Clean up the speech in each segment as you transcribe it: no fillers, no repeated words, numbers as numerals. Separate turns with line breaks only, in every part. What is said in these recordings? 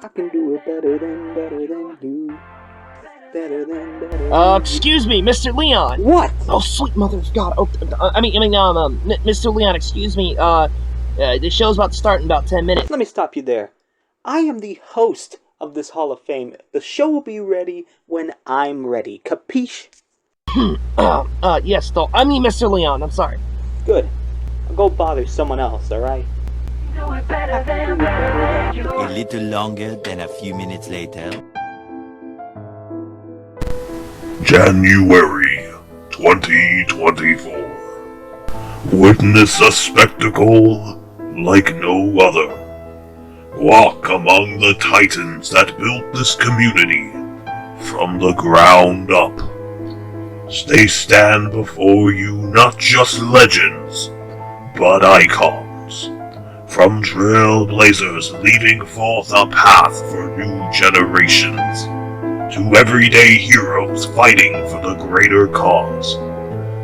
I can do it better than you.
Excuse me, Mr. Leon.
What?
Oh, sweet mother of God. Oh, Mr. Leon, excuse me. The show's about to start in about 10 minutes.
Let me stop you there. I am the host of this Hall of Fame. The show will be ready when I'm ready. Capiche?
Yes, though. I mean, Mr. Leon, I'm sorry.
Good. I'll go bother someone else, alright?
A little longer than a few minutes later.
January 2024. Witness a spectacle like no other. Walk among the titans that built this community from the ground up. They stand before you not just legends, but icons. From trailblazers leading forth a path for new generations, to everyday heroes fighting for the greater cause.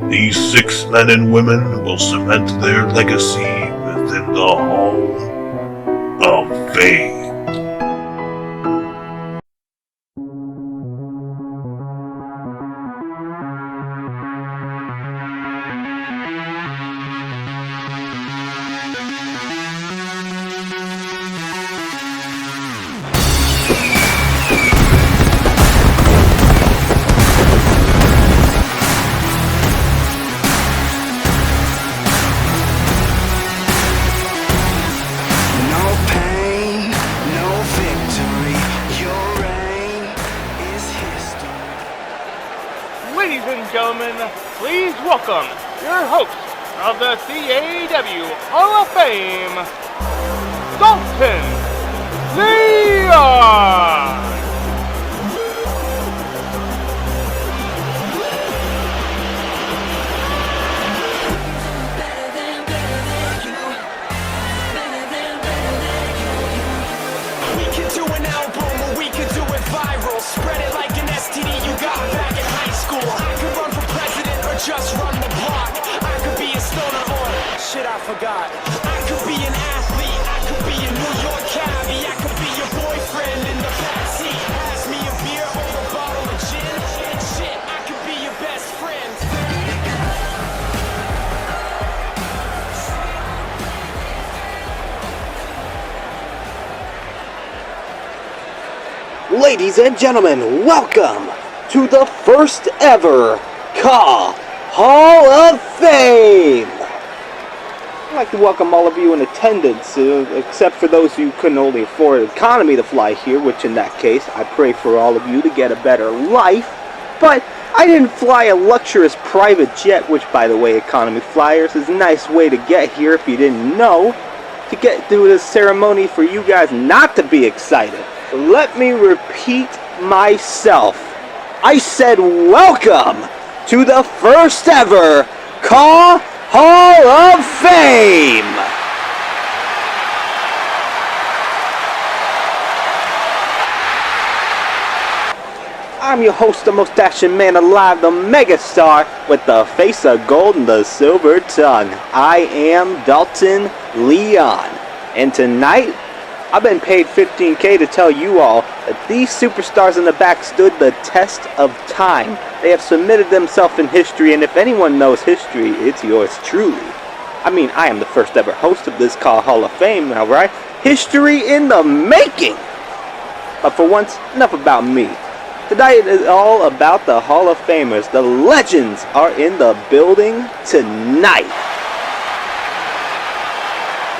These 6 men and women will cement their legacy within the Hall of Fame.
Ladies and gentlemen, please welcome your host of the CAW Hall of Fame, Dalton Leon!
We could do an album or we could do it viral. Spread it like an STD you got back in high school. I could run for president or just run the block. I could be a stoner or shit I forgot. I could be an athlete. I could be a New York cabbie. I could be your boyfriend in the backseat. Pass me a beer or a bottle of gin. And shit, I could be your best friend.
Ladies and gentlemen, welcome to the first ever Caw Hall of Fame! I'd like to welcome all of you in attendance, except for those who couldn't only afford economy to fly here, which in that case, I pray for all of you to get a better life. But I didn't fly a luxurious private jet, which by the way, economy flyers is a nice way to get here if you didn't know, to get through this ceremony for you guys not to be excited. Let me repeat myself. I said welcome to the first ever Caw Hall of Fame! I'm your host, the most dashing man alive, the megastar with the face of gold and the silver tongue. I am Dalton Leon, and tonight I've been paid $15K to tell you all that these superstars in the back stood the test of time. They have submitted themselves in history, and if anyone knows history, it's yours truly. I mean, I am the first ever host of this Caw Hall of Fame, alright? History in the making! But for once, enough about me. Tonight is all about the Hall of Famers. The legends are in the building tonight.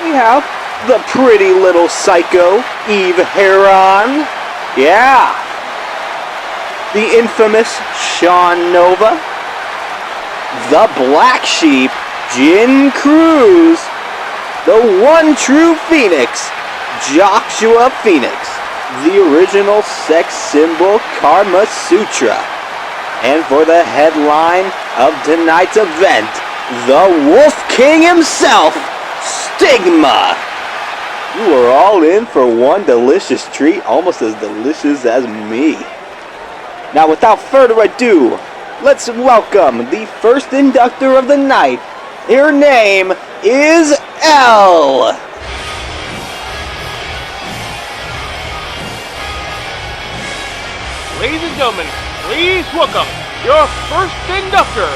We have the pretty little psycho, Eve Heron. Yeah. The infamous Sean Nova. The Black Sheep, Jin Cruz. The one true Phoenix, Joshua Phoenix. The original sex symbol, Carmasutra. And for the headline of tonight's event, the Wolf King himself, Stigma. You are all in for one delicious treat, almost as delicious as me. Now, without further ado, let's welcome the first inductor of the night. Her name is Elle.
ladies and gentlemen, please welcome your first inductor,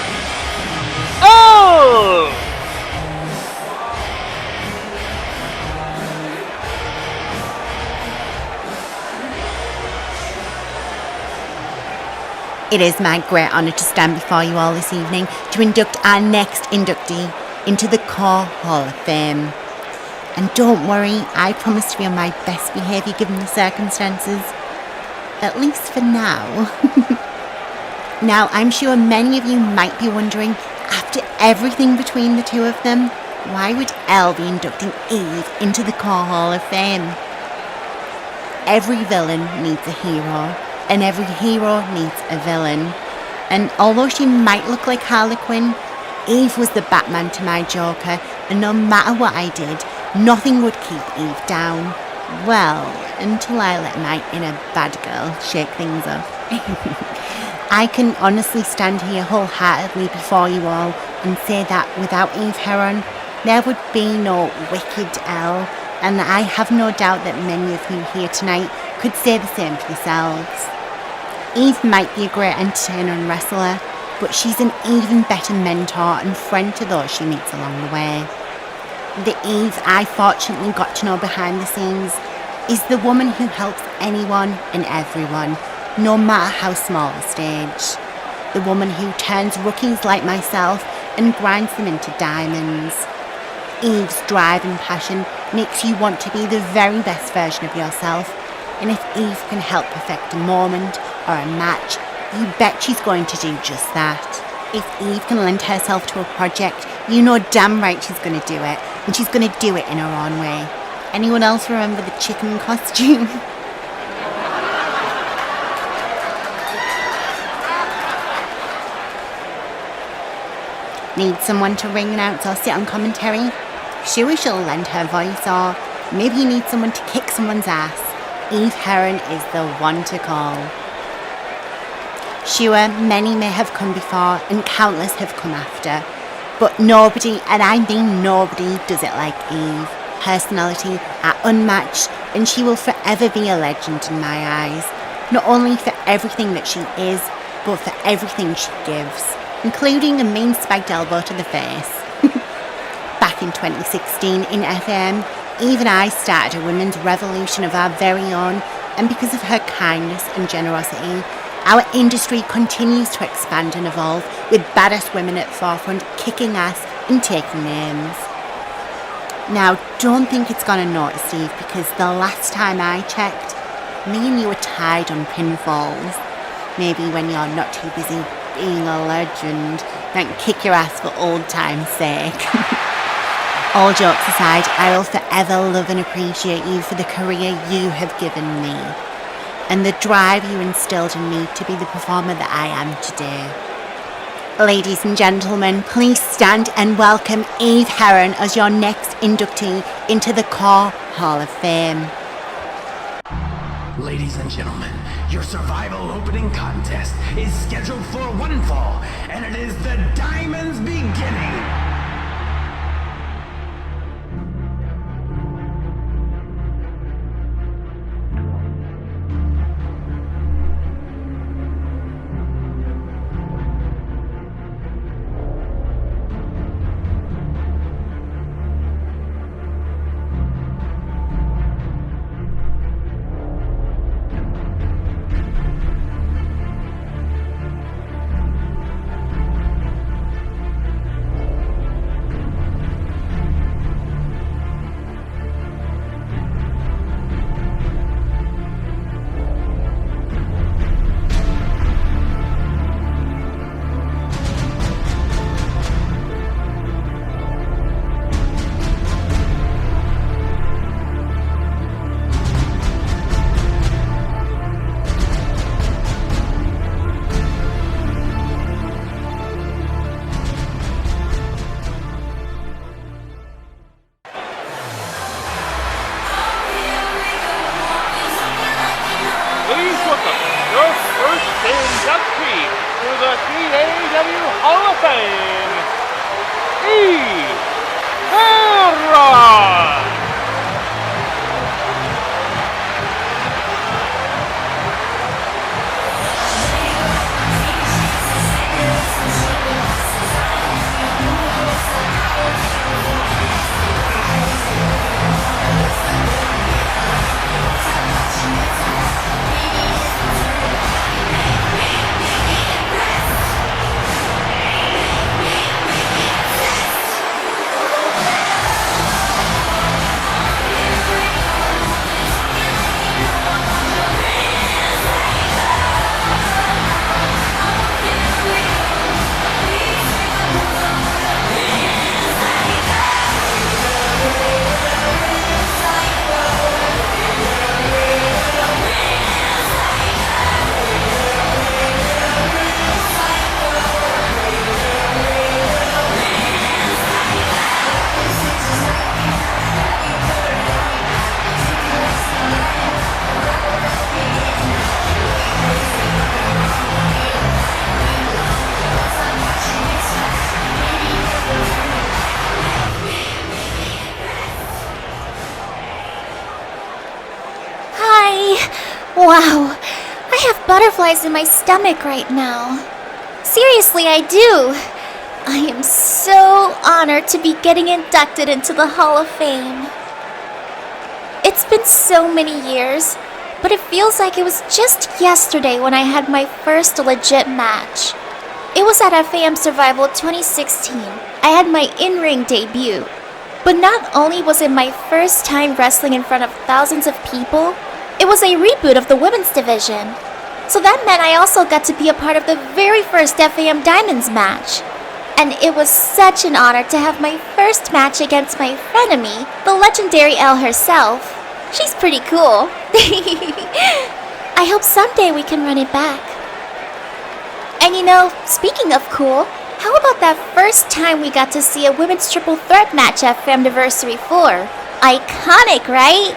Elle!
It is my great honour to stand before you all this evening to induct our next inductee into the Caw Hall of Fame. And don't worry, I promise to be on my best behaviour given the circumstances. At least for now. Now, I'm sure many of you might be wondering, after everything between the two of them, why would Elle be inducting Eve into the Caw Hall of Fame? Every villain needs a hero, and every hero needs a villain. And although she might look like Harley Quinn, Eve was the Batman to my Joker, and no matter what I did, nothing would keep Eve down. Well, until I let my inner bad girl shake things up. I can honestly stand here wholeheartedly before you all and say that without Eve Heron, there would be no wicked Elle, and I have no doubt that many of you here tonight could say the same for yourselves. Eve might be a great entertainer and wrestler, but she's an even better mentor and friend to those she meets along the way. The Eve I fortunately got to know behind the scenes is the woman who helps anyone and everyone, no matter how small the stage. The woman who turns rookies like myself and grinds them into diamonds. Eve's drive and passion makes you want to be the very best version of yourself, and if Eve can help perfect a moment or a match, you bet she's going to do just that. If Eve can lend herself to a project, you know damn right she's going to do it, and she's going to do it in her own way. Anyone else remember the chicken costume? Need someone to ring announce or sit on commentary? Sure, she'll lend her voice, or maybe you need someone to kick someone's ass. Eve Heron is the one to call. Sure, many may have come before and countless have come after, but nobody, and I mean nobody, does it like Eve. Personality are unmatched, and she will forever be a legend in my eyes, not only for everything that she is, but for everything she gives, including a mean spiked elbow to the face. Back in 2016 in FM, Eve and I started a women's revolution of our very own, and because of her kindness and generosity, our industry continues to expand and evolve, with badass women at forefront kicking ass and taking names. Now, don't think it's gonna notice, Eve, because the last time I checked, me and you were tied on pinfalls. Maybe when you're not too busy being a legend, then kick your ass for old time's sake. All jokes aside, I will forever love and appreciate you for the career you have given me, and the drive you instilled in me to be the performer that I am today. Ladies and gentlemen, please stand and welcome Eve Heron as your next inductee into the Caw Hall of Fame.
Ladies and gentlemen, your survival opening contest is scheduled for one fall, and it is the Diamond's beginning.
Hall of Fame, Eve Heron!
Wow, I have butterflies in my stomach right now. Seriously, I do. I am so honored to be getting inducted into the Hall of Fame. It's been so many years, but it feels like it was just yesterday when I had my first legit match. It was at FAM Survival 2016. I had my in-ring debut. But not only was it my first time wrestling in front of thousands of people, it was a reboot of the women's division. So that meant I also got to be a part of the very first FAM Diamonds match. And it was such an honor to have my first match against my frenemy, the legendary Elle herself. She's pretty cool. I hope someday we can run it back. And you know, speaking of cool, how about that first time we got to see a women's triple threat match at Femniversary 4? Iconic, right?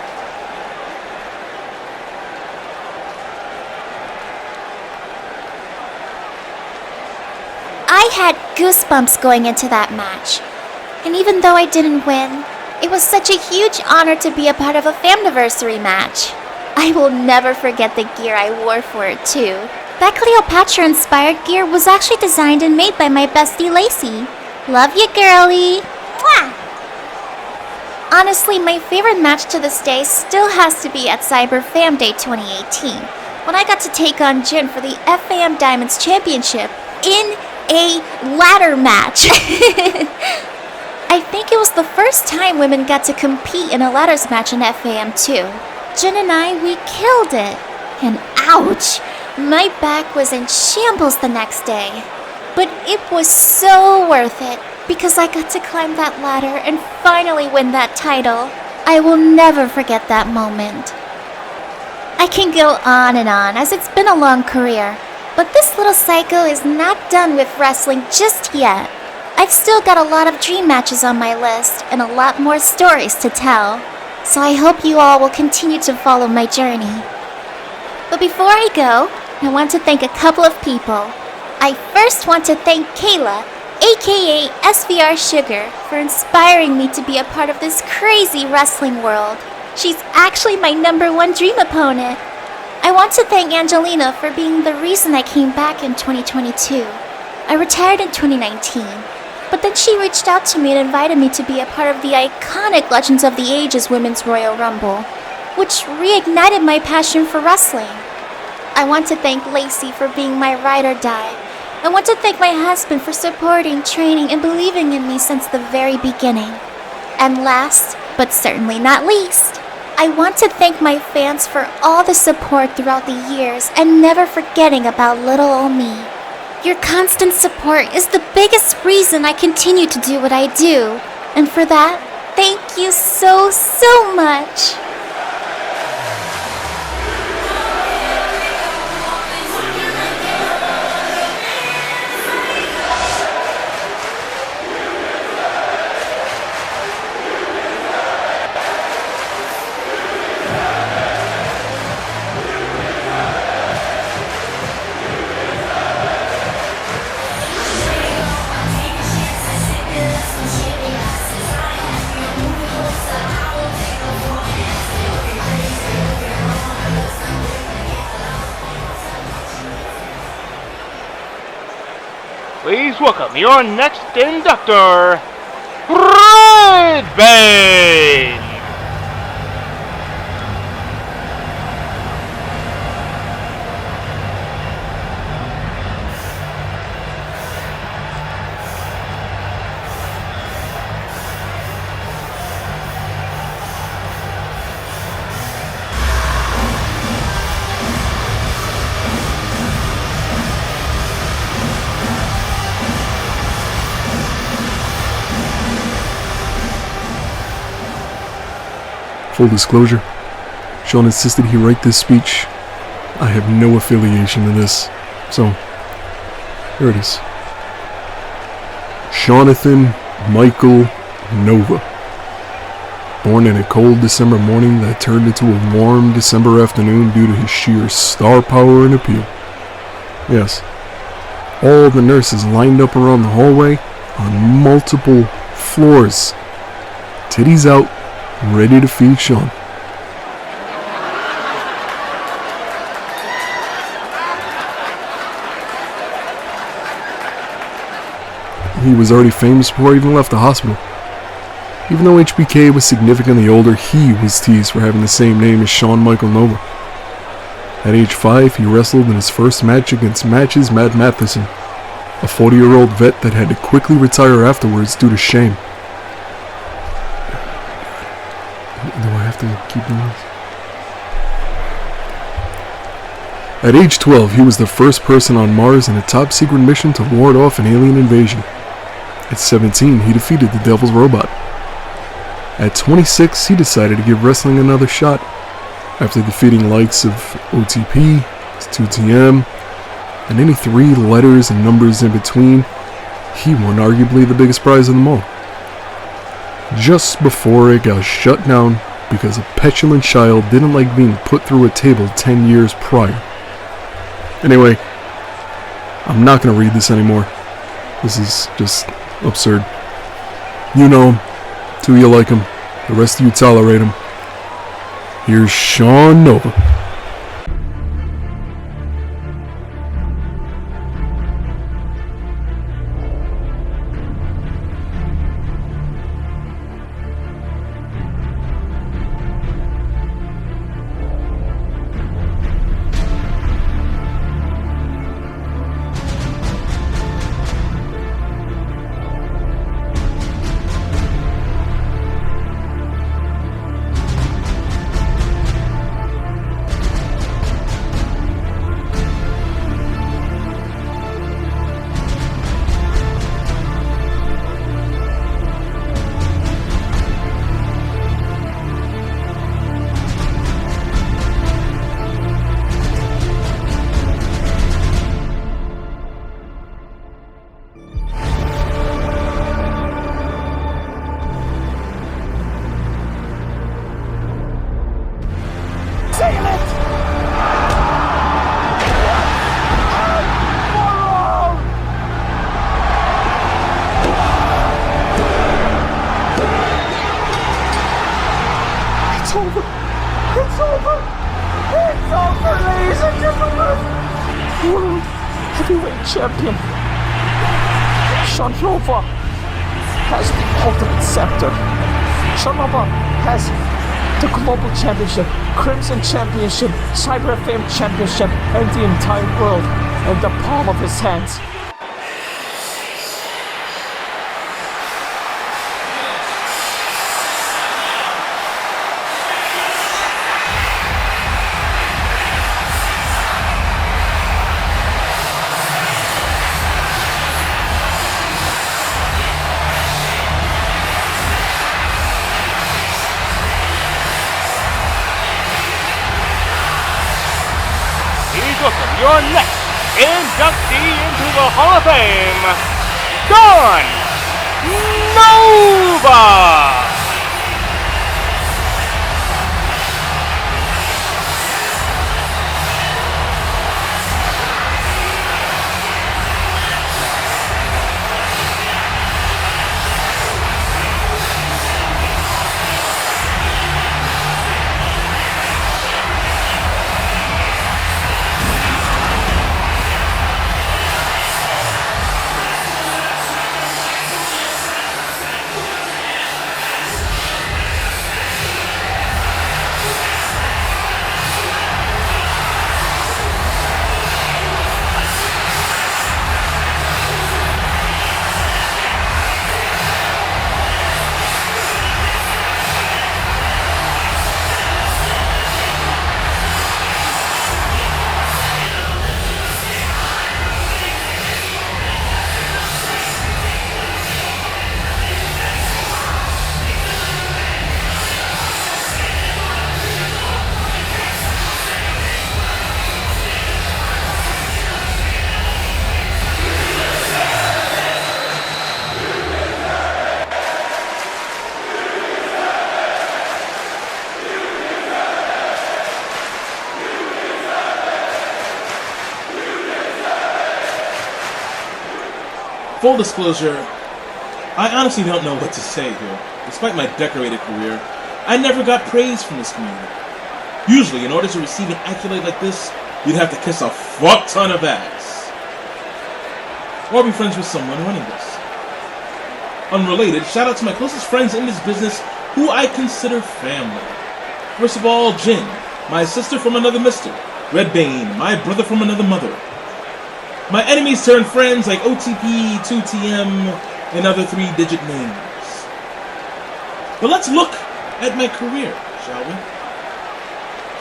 I had goosebumps going into that match. And even though I didn't win, it was such a huge honor to be a part of a Femniversary match. I will never forget the gear I wore for it too. That Cleopatra-inspired gear was actually designed and made by my bestie Lacey. Love you, girlie! Mwah! Honestly, my favorite match to this day still has to be at Cyber Fam Day 2018, when I got to take on Jin for the FAM Diamonds Championship in a ladder match. I think it was the first time women got to compete in a ladders match in FAM too. Jin and I, we killed it. And ouch! My back was in shambles the next day. But it was so worth it, because I got to climb that ladder and finally win that title. I will never forget that moment. I can go on and on, as it's been a long career, but this little psycho is not done with wrestling just yet. I've still got a lot of dream matches on my list, and a lot more stories to tell. So I hope you all will continue to follow my journey. But before I go, I want to thank a couple of people. I first want to thank Kayla, aka SVR Sugar, for inspiring me to be a part of this crazy wrestling world. She's actually my #1 dream opponent. I want to thank Angelina for being the reason I came back in 2022. I retired in 2019, but then she reached out to me and invited me to be a part of the iconic Legends of the Ages Women's Royal Rumble, which reignited my passion for wrestling. I want to thank Lacey for being my ride or die. I want to thank my husband for supporting, training, and believing in me since the very beginning. And last, but certainly not least, I want to thank my fans for all the support throughout the years and never forgetting about little old me. Your constant support is the biggest reason I continue to do what I do. And for that, thank you so much.
Please welcome your next inductor, Red Bane!
Full disclosure, Sean insisted he write this speech. I have no affiliation to this, so here it is. Jonathan Michael Nova. Born in a cold December morning that turned into a warm December afternoon due to his sheer star power and appeal. Yes, all the nurses lined up around the hallway on multiple floors. Titties out, ready to feed Sean. he was already famous before he even left the hospital. Even though HBK was significantly older, he was teased for having the same name as Shawn Michael Nova. At age 5, he wrestled in his first match against Matches Matt Matheson, a 40-year-old vet that had to quickly retire afterwards due to shame. Do I have to keep doing this? At age 12, he was the first person on Mars in a top-secret mission to ward off an alien invasion. At 17, he defeated the Devil's Robot. At 26, he decided to give wrestling another shot. After defeating likes of OTP, 2TM, and any 3 letters and numbers in between, he won arguably the biggest prize of them all. Just before it got shut down because a petulant child didn't like being put through a table 10 years prior. Anyway, I'm not going to read this anymore. This is just absurd. You know him. 2 of you like him. The rest of you tolerate him. Here's Shawn Nova.
Heavyweight champion Shawn Nova has the ultimate scepter. Shawn Nova has the Global Championship, Crimson Championship, Cyber FM Championship, and the entire world in the palm of his hands.
Your next inductee into the Hall of Fame, Shawn Nova!
Full disclosure, I honestly don't know what to say here. Despite my decorated career, I never got praise from this community. Usually, in order to receive an accolade like this, you'd have to kiss a fuck ton of ass. Or be friends with someone running this. unrelated, shout out to my closest friends in this business who I consider family. First of all, Jin, my sister from another mister. Red Bane, my brother from another mother. My enemies turned friends like OTP, 2TM, and other 3-digit names. But let's look at my career, shall we?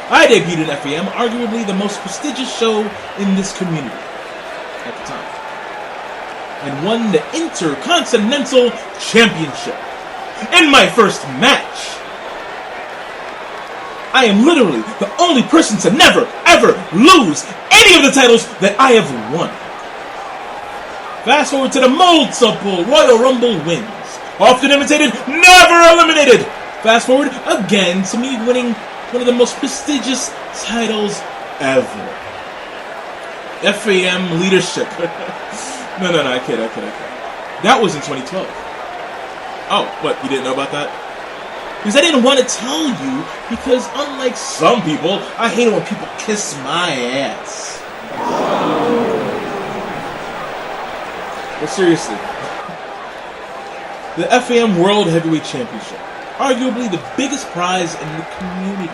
I debuted in FAM, arguably the most prestigious show in this community at the time, and won the Intercontinental Championship in my first match. I am literally the only person to never, ever lose any of the titles that I have won. Fast forward to the multiple Royal Rumble wins. Often imitated, never eliminated. Fast forward again to me winning one of the most prestigious titles ever. FAM leadership. No, I kid. That was in 2012. Oh, what, you didn't know about that? Because I didn't want to tell you, because unlike some people, I hate it when people kiss my ass. But seriously, the FAM World Heavyweight Championship, arguably the biggest prize in the community,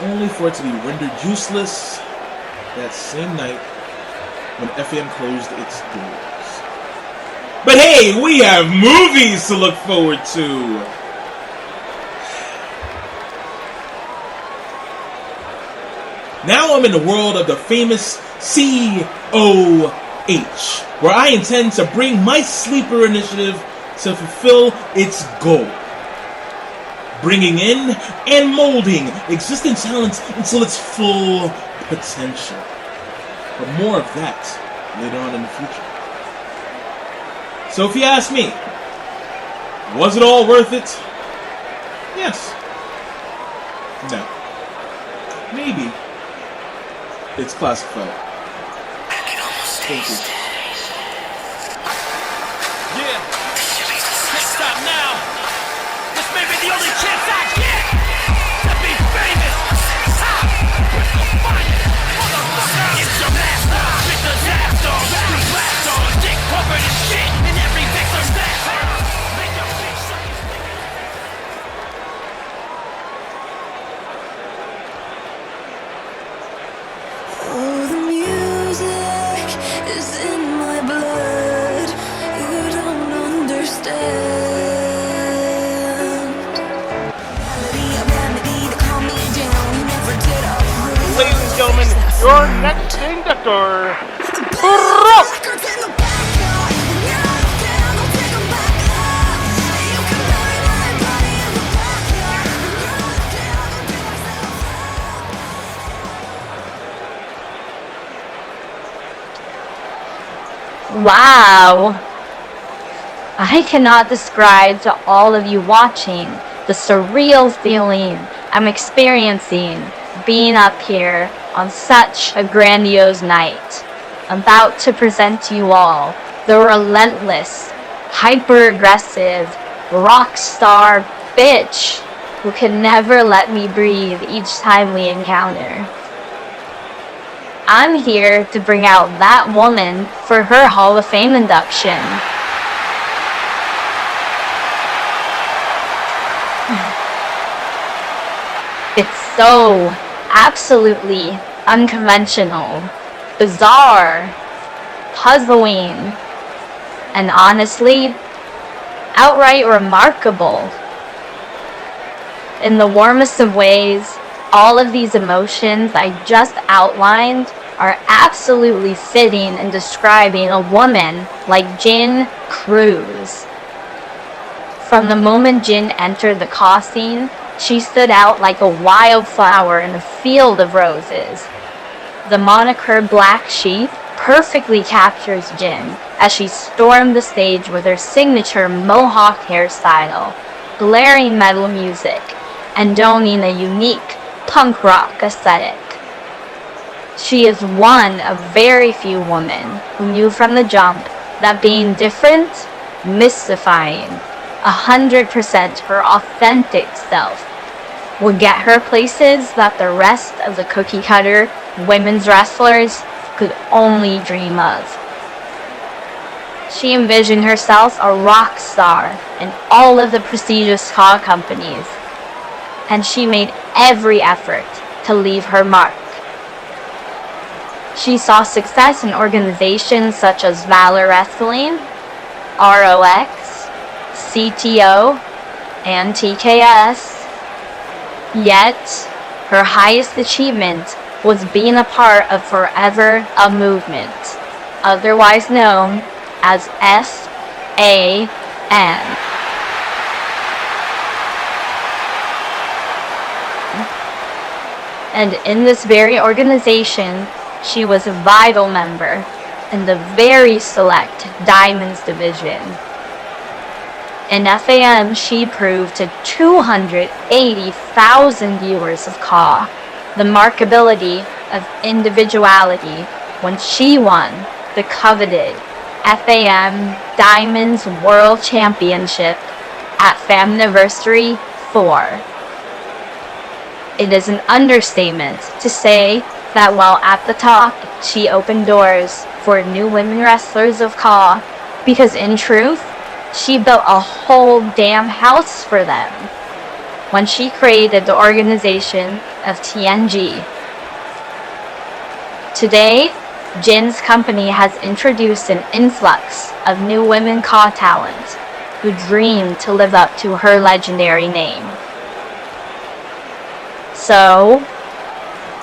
only for it to be rendered useless that same night when FAM closed its doors. But hey, we have movies to look forward to! Now I'm in the world of the famous COH, where I intend to bring my sleeper initiative to fulfill its goal. Bringing in and molding existing talent until its full potential. But more of that later on in the future. So if you ask me, was it all worth it? Yes. No. Maybe. It's classified. Thank you.
Yeah. Can't stop now. This may be the only chance I get to be famous. It's your master with the disaster. Blast on, dick covered in shit, and every victim's back. Make your bitch suck his dick.
Oh, the music is in my blood. You don't understand. Melody, they calm me down. You never did uproot.
Ladies and gentlemen, your next inductor, Brooke!
Wow! I cannot describe to all of you watching the surreal feeling I'm experiencing being up here on such a grandiose night. About to present to you all the relentless, hyper-aggressive, rock star bitch who can never let me breathe each time we encounter. I'm here to bring out that woman for her Hall of Fame induction. It's so absolutely unconventional, bizarre, puzzling, and honestly, outright remarkable. In the warmest of ways, all of these emotions I just outlined are absolutely fitting in describing a woman like Jin Cruz. From the moment Jin entered the Caw scene, she stood out like a wildflower in a field of roses. The moniker Black Sheep perfectly captures Jin as she stormed the stage with her signature mohawk hairstyle, blaring metal music, and donning a unique punk rock aesthetic. She is one of very few women who knew from the jump that being different, mystifying, 100% her authentic self would get her places that the rest of the cookie cutter women's wrestlers could only dream of. She envisioned herself a rock star in all of the prestigious car companies, and she made every effort to leave her mark. She saw success in organizations such as Valor Wrestling, ROX, CTO, and TKS. Yet, her highest achievement was being a part of Forever a Movement, otherwise known as SAN. And in this very organization, she was a vital member in the very select Diamonds division. In FAM, she proved to 280,000 viewers of Caw the markability of individuality when she won the coveted FAM Diamonds World Championship at Famniversary 4. It is an understatement to say that while at the top, she opened doors for new women wrestlers of Caw, because in truth, she built a whole damn house for them when she created the organization of TNG. Today, Jin's company has introduced an influx of new women Caw talent who dream to live up to her legendary name. So,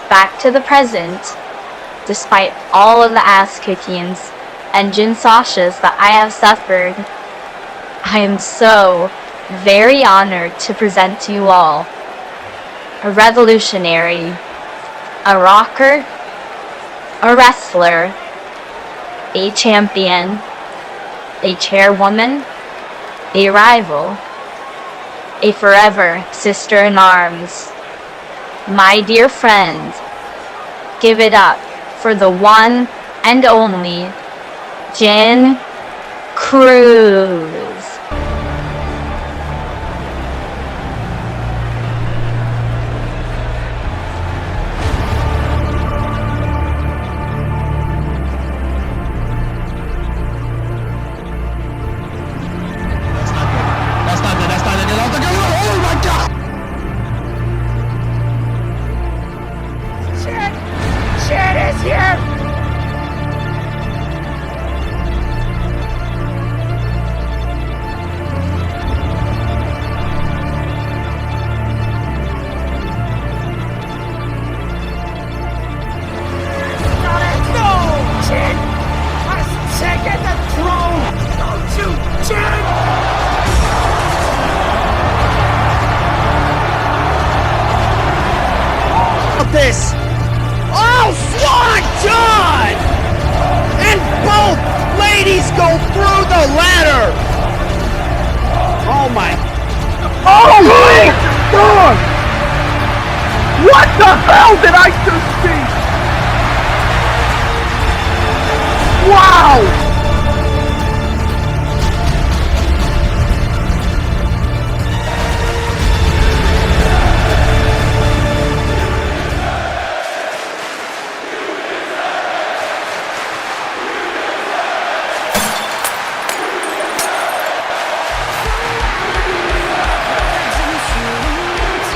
back to the present, despite all of the ass kickings and Jin Sashas that I have suffered, I am so very honored to present to you all a revolutionary, a rocker, a wrestler, a champion, a chairwoman, a rival, a forever sister-in-arms. My dear friend, give it up for the one and only Jin Cruz.
This! Oh, Swan And both ladies go through the ladder! Oh my... Oh my God! What the hell did I just see? Wow!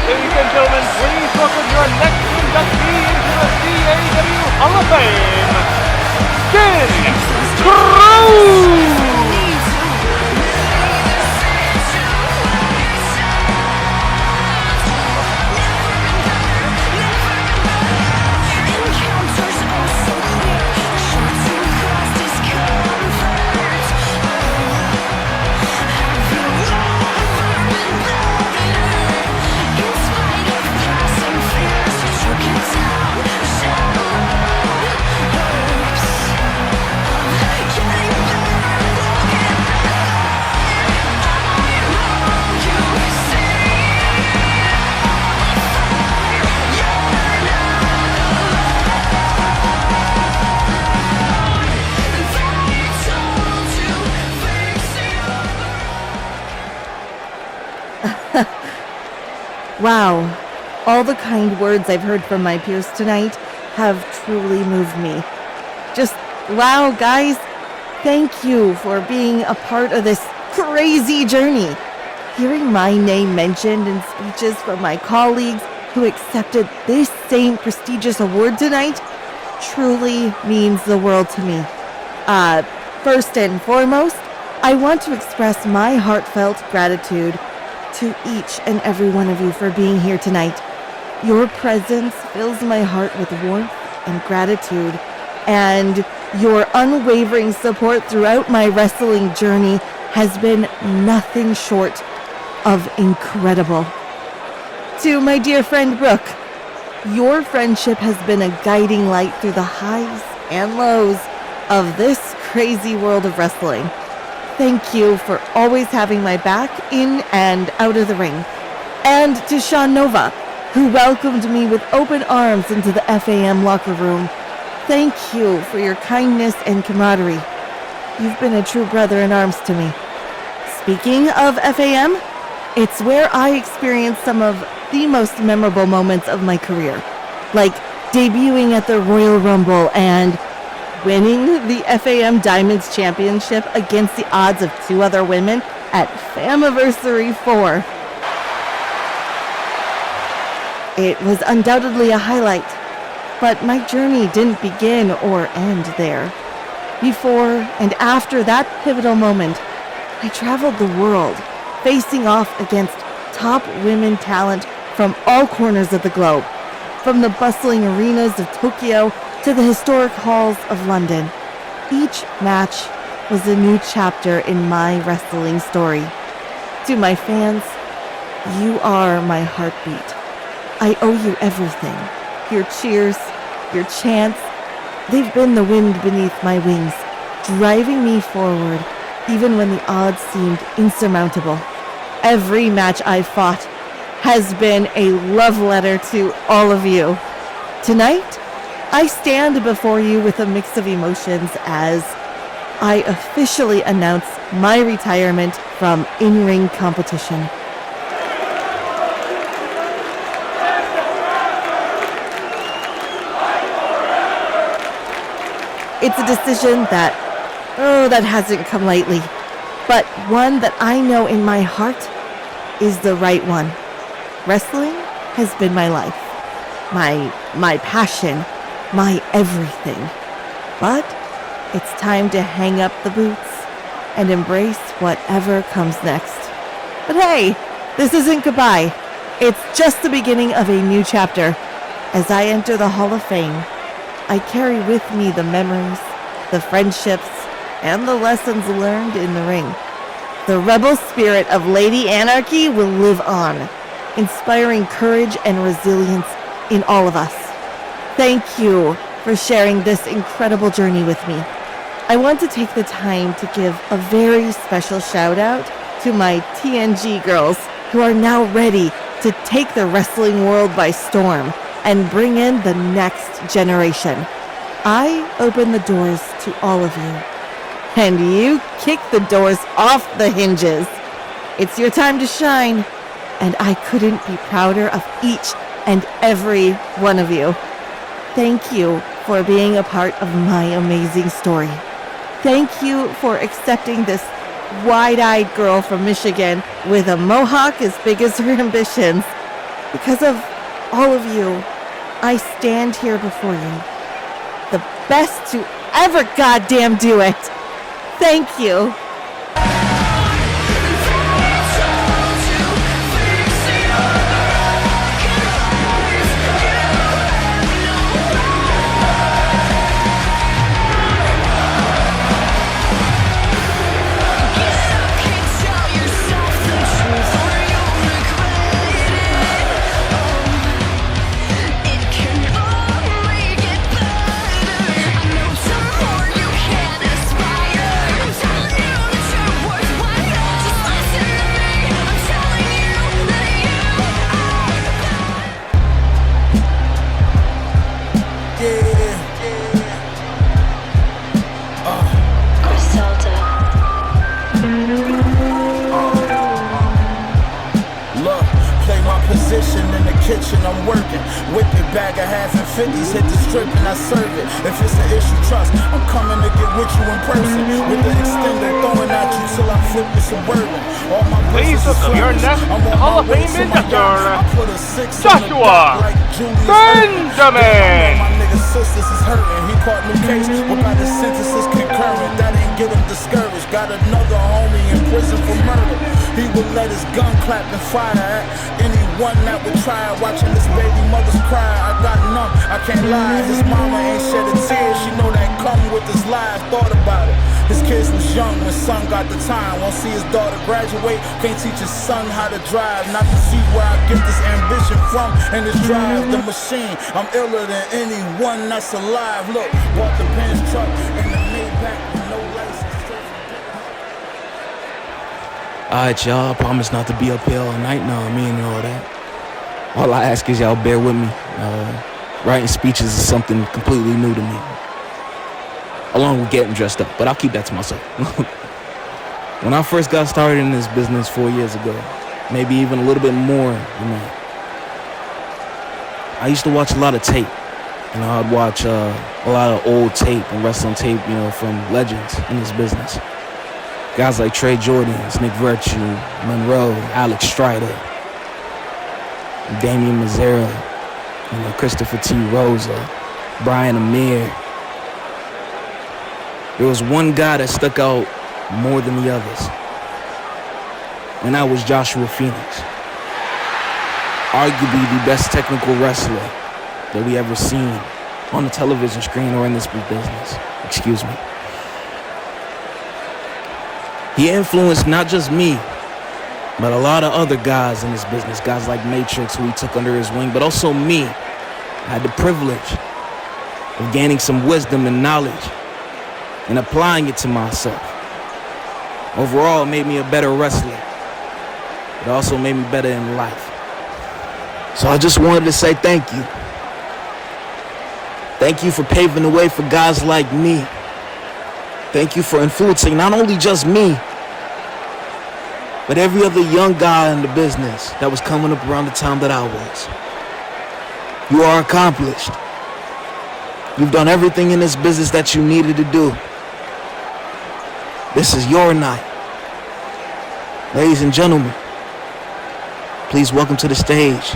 Ladies and gentlemen, please welcome your next inductee into the CAW Hall of Fame, Jin Cruz!
Wow, all the kind words I've heard from my peers tonight have truly moved me. Just wow, guys. Thank you for being a part of this crazy journey. Hearing my name mentioned in speeches from my colleagues who accepted this same prestigious award tonight truly means the world to me. First and foremost, I want to express my heartfelt gratitude to each and every one of you for being here tonight. Your presence fills my heart with warmth and gratitude, and your unwavering support throughout my wrestling journey has been nothing short of incredible. To my dear friend Brooke, your friendship has been a guiding light through the highs and lows of this crazy world of wrestling. Thank you for always having my back in and out of the ring. And to Sean Nova, who welcomed me with open arms into the FAM locker room. Thank you for your kindness and camaraderie. You've been a true brother in arms to me. Speaking of FAM, it's where I experienced some of the most memorable moments of my career, like debuting at the Royal Rumble and winning the FAM Diamonds Championship against the odds of 2 other women at Famiversary 4. It was undoubtedly a highlight, but my journey didn't begin or end there. Before and after that pivotal moment, I traveled the world, facing off against top women talent from all corners of the globe, from the bustling arenas of Tokyo to the historic halls of London. Each match was a new chapter in my wrestling story. To my fans, you are my heartbeat. I owe you everything. Your cheers, your chants, they've been the wind beneath my wings, driving me forward even when the odds seemed insurmountable. Every match I've fought has been a love letter to all of you. Tonight, I stand before you with a mix of emotions as I officially announce my retirement from in-ring competition. It's a decision that hasn't come lightly, but one that I know in my heart is the right one. Wrestling has been my life, my passion, my everything. But it's time to hang up the boots and embrace whatever comes next. But hey, this isn't goodbye. It's just the beginning of a new chapter. As I enter the Hall of Fame, I carry with me the memories, the friendships, and the lessons learned in the ring. The rebel spirit of Lady Anarchy will live on, inspiring courage and resilience in all of us. Thank you for sharing this incredible journey with me. I want to take the time to give a very special shout out to my TNG girls who are now ready to take the wrestling world by storm and bring in the next generation. I open the doors to all of you, and you kick the doors off the hinges. It's your time to shine, and I couldn't be prouder of each and every one of you. Thank you for being a part of my amazing story. Thank you for accepting this wide-eyed girl from Michigan with a mohawk as big as her ambitions. Because of all of you, I stand here before you, the best to ever goddamn do it. Thank you.
I'm telling you
kitchen, I'm working. Wicked bag of half and 50s, hit the strip and I serve it. If it's an issue, trust, I'm coming to get with you in person. With the extender, throwing at you till I flip the Suburban. All my
Please welcome your next Hall of Fame inductor, Joshua Benjamin.
My nigga sisters is hurting. He caught new case, but by the sentences concurrent. That ain't get him discouraged. Got another homie in prison for murder. He would let his gun clap and fire at anyone that would try. Watching his baby mothers cry, I got numb, I can't lie. His mama ain't shed a tear. She know that come with his life. Thought about it. His kids was young when son got the time. Won't see his daughter graduate. Can't teach his son how to drive. Not to see where I get this ambition from. And this drive the machine. I'm iller than anyone that's alive. Look, bought the Benz truck and the Maybach with no license.
Alright, y'all, I promise not to be up here all night now, and all that. All I ask is y'all bear with me. Writing speeches is something completely new to me, along with getting dressed up, but I'll keep that to myself. When I first got started in this business 4 years ago, maybe even a little bit more, I used to watch a lot of tape. I'd watch a lot of old tape and wrestling tape, from legends in this business. Guys like Trey Jordans, Nick Virtue, Monroe, Alex Strider, Damian Mazzara, Christopher T. Rosa, Brian Amir. There was one guy that stuck out more than the others, and that was Joshua Phoenix. Arguably the best technical wrestler that we ever seen on the television screen or in this business. Excuse me. He influenced not just me, but a lot of other guys in this business, guys like Matrix, who he took under his wing, but also me. I had the privilege of gaining some wisdom and knowledge and applying it to myself. Overall, it made me a better wrestler. It also made me better in life. So I just wanted to say thank you. Thank you for paving the way for guys like me. Thank you for influencing not only just me, but every other young guy in the business that was coming up around the time that I was. You are accomplished. You've done everything in this business that you needed to do. This is your night. Ladies and gentlemen, please welcome to the stage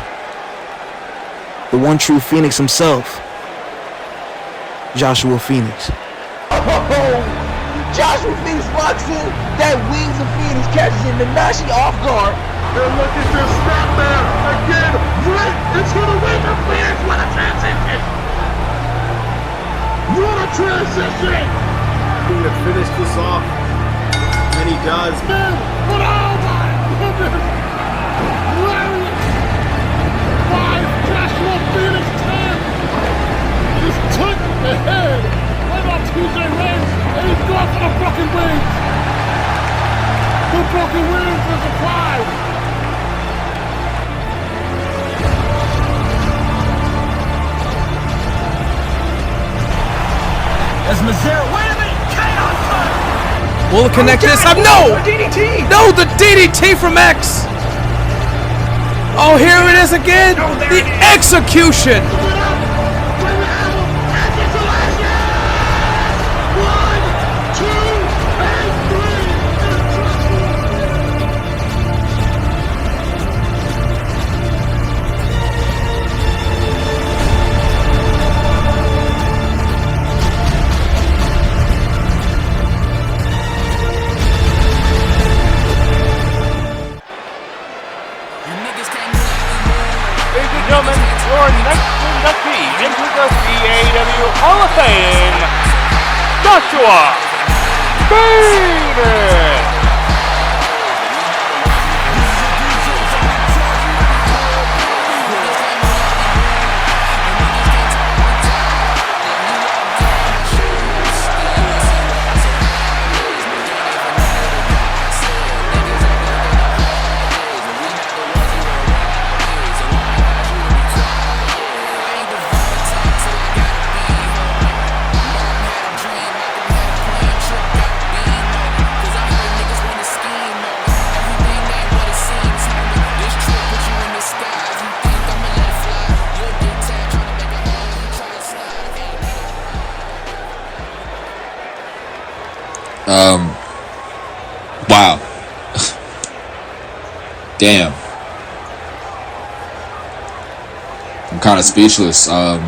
the one true Phoenix himself, Joshua Phoenix.
Joshua Phoenix walks in, that Wings of Phoenix catches him, the Nashi off guard.
And look at this snapmare again, right into the Wings of Phoenix. What a transition! What a transition!
He to finish this off, and he does.
Man, but oh my goodness! Lariat! 5 Joshua Phoenix 10! Just took the head right on TJ Reigns, and he's going for the broken wings! The broken wings is applied!
As Mazzara, wait a minute, chaos!
Will it connect this up? No!
DDT!
No, the DDT from X! Oh, here it is again! The execution!
Gentlemen, your next inductee into the CAW Hall of Fame, Joshua Phoenix!
Wow. Damn. I'm kind of speechless. Shout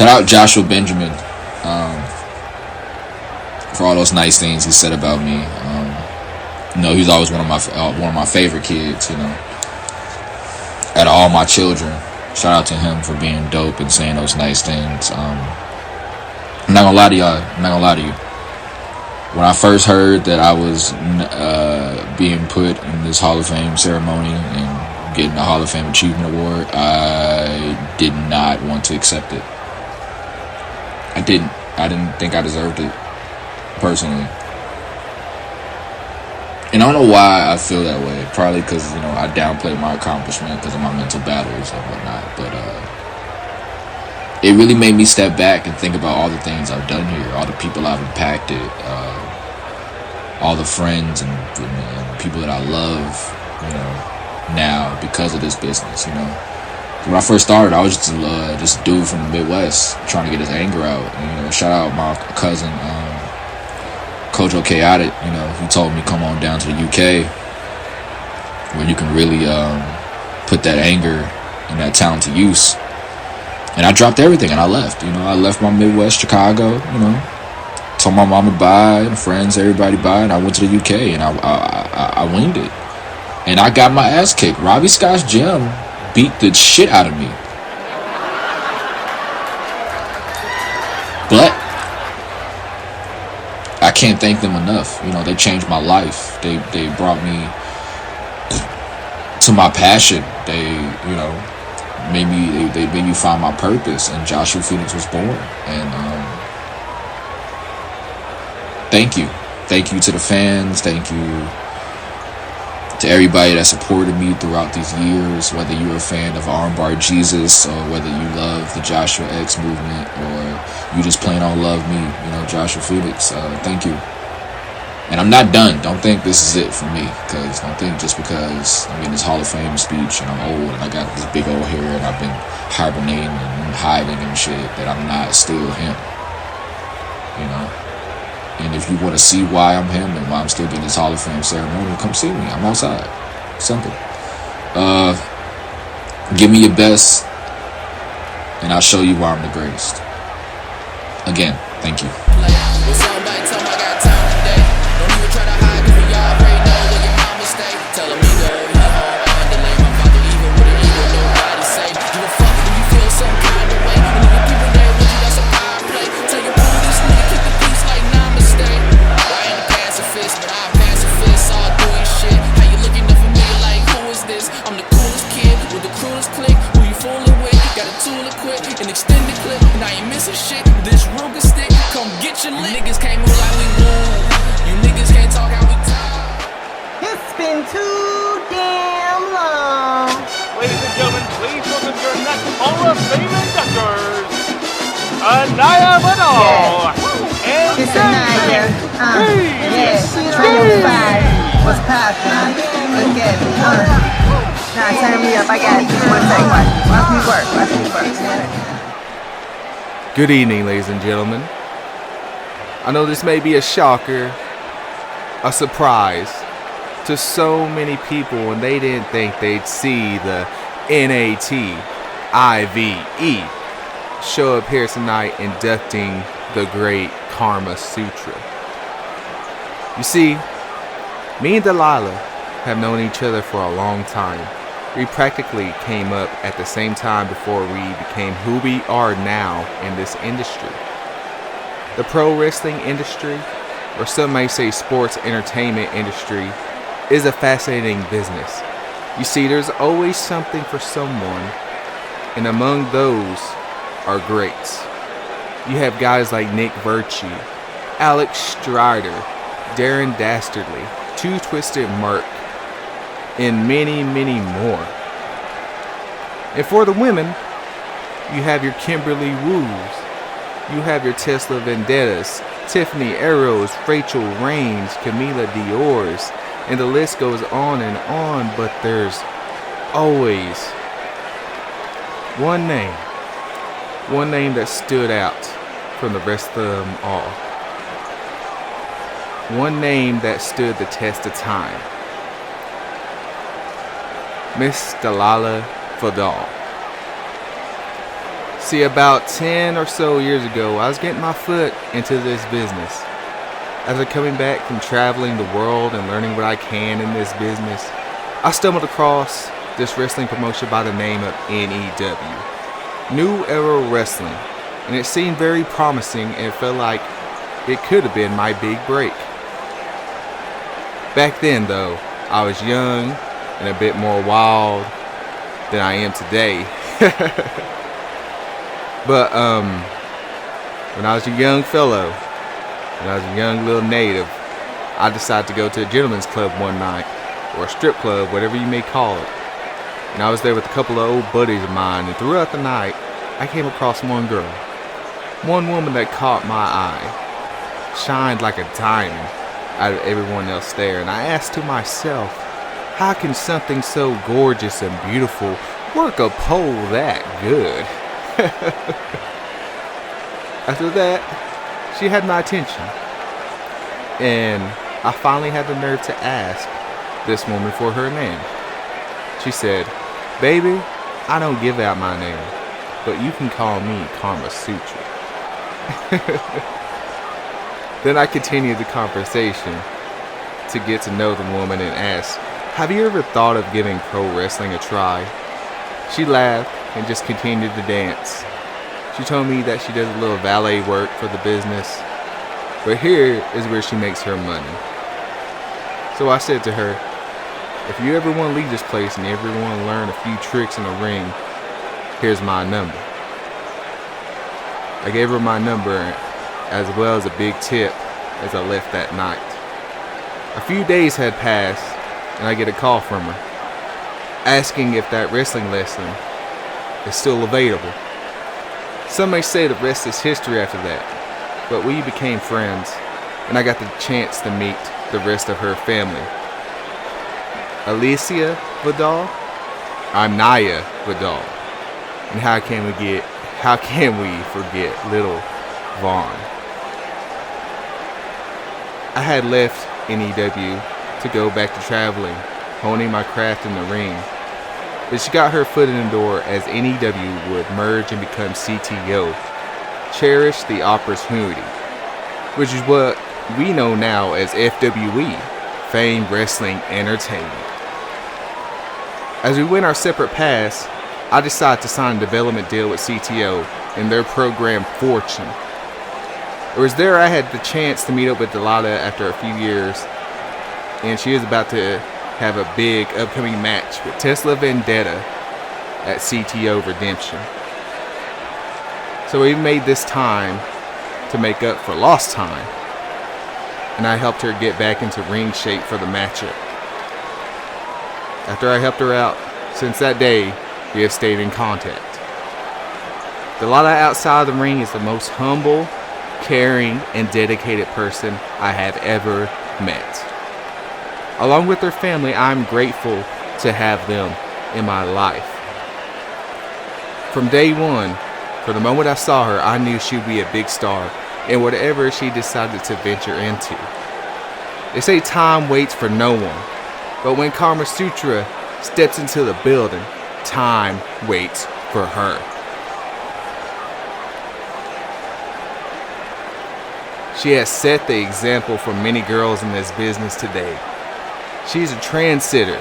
out Joshua Benjamin for all those nice things he said about me. He's always one of my favorite kids. Out of all my children, shout out to him for being dope and saying those nice things. I'm not gonna lie to y'all. I'm not gonna lie to you. When I first heard that I was being put in this Hall of Fame ceremony and getting the Hall of Fame Achievement Award, I did not want to accept it. I didn't think I deserved it, personally. And I don't know why I feel that way. Probably because, I downplayed my accomplishment because of my mental battles and whatnot. But it really made me step back and think about all the things I've done here, all the people I've impacted, all the friends and people that I love, now because of this business. When I first started, I was just a dude from the Midwest trying to get his anger out. Shout out my cousin, Coach Chaotic. He told me come on down to the UK where you can really put that anger and that talent to use. And I dropped everything and I left. I left my Midwest Chicago. Told my mama bye and friends, everybody bye, and I went to the UK and I winged it. And I got my ass kicked. Robbie Scott's gym beat the shit out of me. But I can't thank them enough. They changed my life. They brought me to my passion. They made me find my purpose, and Joshua Phoenix was born. And thank you to the fans. Thank you to everybody that supported me throughout these years, whether you're a fan of Armbar Jesus or whether you love the Joshua X movement or you just plain on love me, Joshua Phoenix. Thank you. And I'm not done. Don't think this is it for me, because don't think just because I'm getting this Hall of Fame speech and I'm old and I got this big old hair and I've been hibernating and hiding and shit that I'm not still him. And if you want to see why I'm him and why I'm still getting this Hall of Fame ceremony, come see me. I'm outside. Simple. Give me your best, and I'll show you why I'm the greatest. Again, thank you.
It's been too damn long. Ladies and gentlemen, please welcome your next Hall of Fame inductors, Anaya Vidal. And
It's Anaya. Yes, 305. What's poppin'? Look at me. Nah, turn me up. I got it. Just one second. Watch me work.
Good evening, ladies and gentlemen. I know this may be a shocker, a surprise to so many people, and they didn't think they'd see the NATIVE show up here tonight inducting the great Carmasutra. You see, me and Delilah have known each other for a long time. We practically came up at the same time before we became who we are now in this industry. The pro wrestling industry, or some may say sports entertainment industry, is a fascinating business. You see, there's always something for someone, and among those are greats. You have guys like Nick Virtue, Alex Strider, Darren Dastardly, Two Twisted Merc, and many, many more. And for the women, you have your Kimberly Woos, you have your Tesla Vendettas, Tiffany Arrows, Rachel Raines, Camila Dior's, and the list goes on and on, but there's always one name that stood out from the rest of them all. one name that stood the test of time. Miss Delilah Vidal. See, about 10 or so years ago, I was getting my foot into this business. After coming back from traveling the world and learning what I can in this business, I stumbled across this wrestling promotion by the name of NEW, New Era Wrestling, and it seemed very promising and felt like it could have been my big break. Back then, though, I was young and a bit more wild than I am today. But when I was a young fellow, when I was a young little native, I decided to go to a gentleman's club one night, or a strip club, whatever you may call it. And I was there with a couple of old buddies of mine, and throughout the night, I came across one girl, one woman that caught my eye, shined like a diamond out of everyone else there, and I asked to myself, how can something so gorgeous and beautiful work a pole that good? After that, she had my attention, and I finally had the nerve to ask this woman for her name. She said, "Baby, I don't give out my name, but you can call me Carmasutra." Then I continued the conversation to get to know the woman and asked, "Have you ever thought of giving pro wrestling a try?" She laughed and just continued to dance. She told me that she does a little valet work for the business, but here is where she makes her money. So I said to her, "If you ever want to leave this place and you ever want to learn a few tricks in the ring, here's my number." I gave her my number as well as a big tip as I left that night. A few days had passed and I get a call from her asking if that wrestling lesson is still available. Some may say the rest is history after that, but we became friends and I got the chance to meet the rest of her family. Alicia Vidal, I'm Naya Vidal, and how can we forget little Vaughn? I had left NEW to go back to traveling, honing my craft in the ring, but she got her foot in the door as NEW would merge and become CTO, Cherish the Opportunity, which is what we know now as FWE, Fame Wrestling Entertainment. As we went our separate paths, I decided to sign a development deal with CTO and their program Fortune. It was there I had the chance to meet up with Delilah after a few years, and she is about to have a big upcoming match with Tesla Vendetta at CTO Redemption. So we made this time to make up for lost time, and I helped her get back into ring shape for the matchup. After I helped her out, since that day, we have stayed in contact. Delilah outside the ring is the most humble, caring, and dedicated person I have ever met. Along with her family, I'm grateful to have them in my life. From day one, from the moment I saw her, I knew she would be a big star in whatever she decided to venture into. They say time waits for no one, but when Carmasutra steps into the building, time waits for her. She has set the example for many girls in this business today. She's a trendsetter,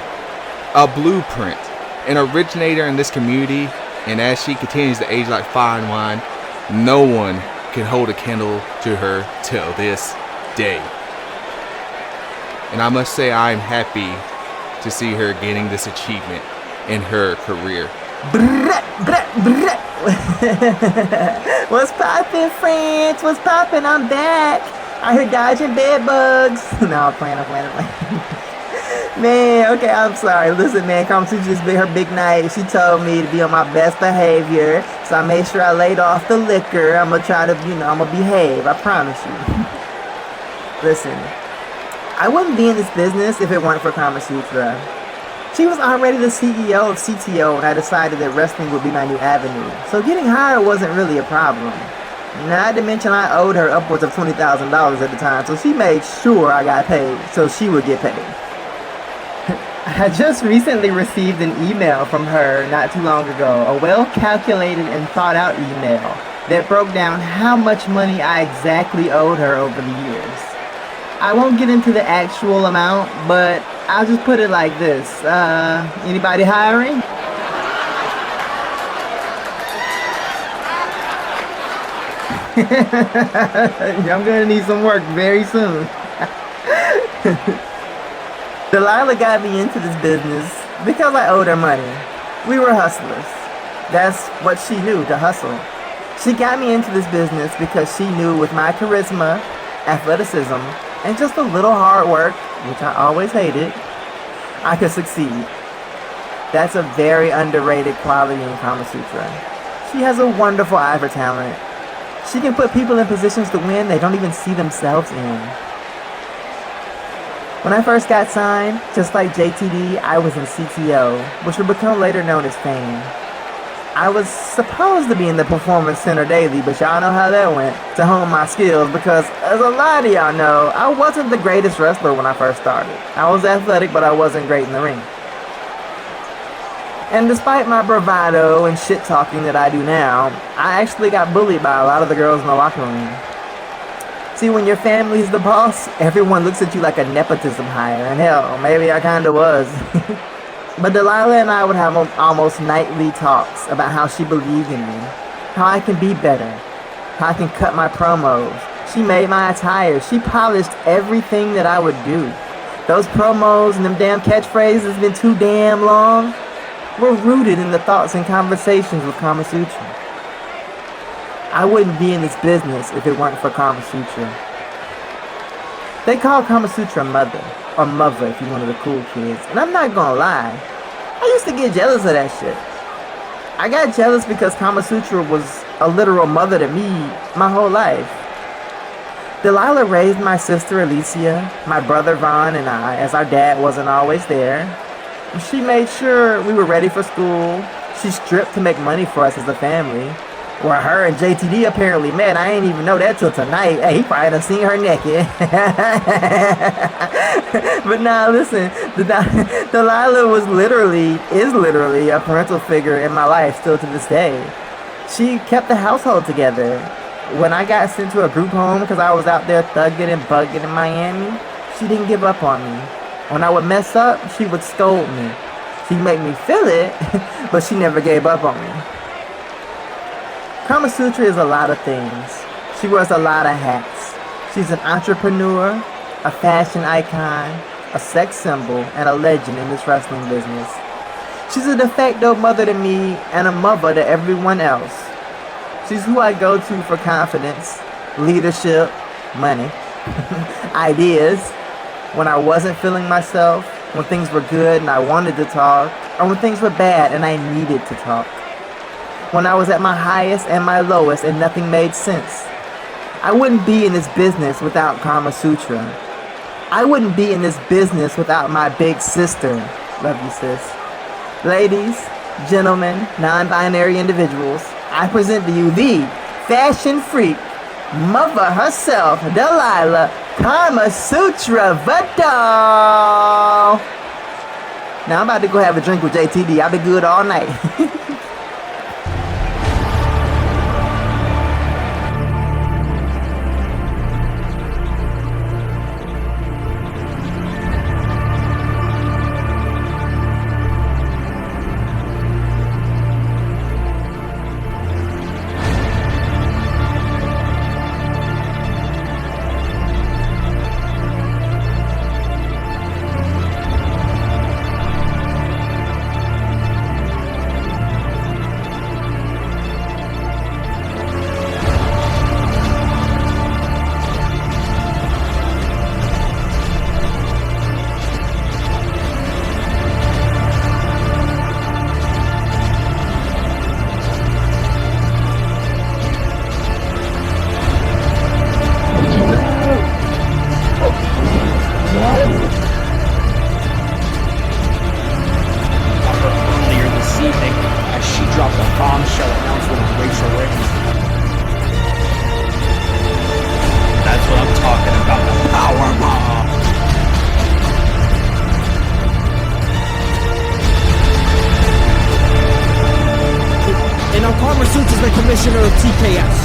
a blueprint, an originator in this community, and as she continues to age like fine wine, no one can hold a candle to her till this day. And I must say I'm happy to see her getting this achievement in her career.
What's poppin', friends? What's poppin'? I'm back. I heard dodging bed bugs. No, I'm playing. Man, okay, I'm sorry. Listen, man, Carmasutra just been her big night. She told me to be on my best behavior, so I made sure I laid off the liquor. I'm gonna try to, I'm gonna behave. I promise you. Listen, I wouldn't be in this business if it weren't for Carmasutra. She was already the CEO of CTO, and I decided that wrestling would be my new avenue. So getting hired wasn't really a problem. Not to mention I owed her upwards of $20,000 at the time, so she made sure I got paid, so she would get paid. I just recently received an email from her not too long ago, a well-calculated and thought-out email that broke down how much money I exactly owed her over the years. I won't get into the actual amount, but I'll just put it like this. Anybody hiring? I'm gonna need some work very soon. Delilah got me into this business because I owed her money. We were hustlers. That's what she knew, to hustle. She got me into this business because she knew with my charisma, athleticism, and just a little hard work, which I always hated, I could succeed. That's a very underrated quality in Carmasutra. She has a wonderful eye for talent. She can put people in positions to win they don't even see themselves in. When I first got signed, just like JTD, I was in CTO, which would become later known as Fame. I was supposed to be in the Performance Center daily, but y'all know how that went, to hone my skills, because as a lot of y'all know, I wasn't the greatest wrestler when I first started. I was athletic, but I wasn't great in the ring. And despite my bravado and shit talking that I do now, I actually got bullied by a lot of the girls in the locker room. See, when your family's the boss, everyone looks at you like a nepotism hire, and hell, maybe I kinda was. But Delilah and I would have almost nightly talks about how she believed in me, how I can be better, how I can cut my promos. She made my attire, she polished everything that I would do. Those promos and them damn catchphrases been too damn long. We're rooted in the thoughts and conversations with Carmasutra. I wouldn't be in this business if it weren't for Carmasutra. They call Carmasutra mother, or mother if you're one of the cool kids, and I'm not gonna lie, I used to get jealous of that shit. I got jealous because Carmasutra was a literal mother to me my whole life. Delilah raised my sister Alicia, my brother Vaughn, and I, as our dad wasn't always there. She made sure we were ready for school. She stripped to make money for us as a family. Where her and JTD apparently met, I ain't even know that till tonight. Hey, he probably done seen her naked. But now listen, Delilah is literally a parental figure in my life still to this day. She kept the household together. When I got sent to a group home because I was out there thugging and bugging in Miami, she didn't give up on me. When I would mess up, she would scold me. She'd make me feel it, but she never gave up on me. Carmasutra is a lot of things. She wears a lot of hats. She's an entrepreneur, a fashion icon, a sex symbol, and a legend in this wrestling business. She's a de facto mother to me and a mother to everyone else. She's who I go to for confidence, leadership, money, ideas, when I wasn't feeling myself, when things were good and I wanted to talk, or when things were bad and I needed to talk. When I was at my highest and my lowest and nothing made sense. I wouldn't be in this business without Carmasutra. I wouldn't be in this business without my big sister. Love you, sis. Ladies, gentlemen, non-binary individuals, I present to you the fashion freak, mother herself, Delilah Carmasutra Vidal. Now I'm about to go have a drink with JTD. I'll be good all night.
chaos.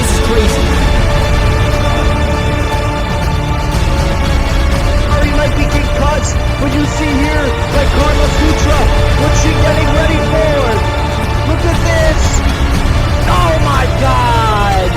This is crazy.
Hurry might be getting cuts, but you see here, like Carmasutra, what's she getting ready for? Look at this! Oh my god!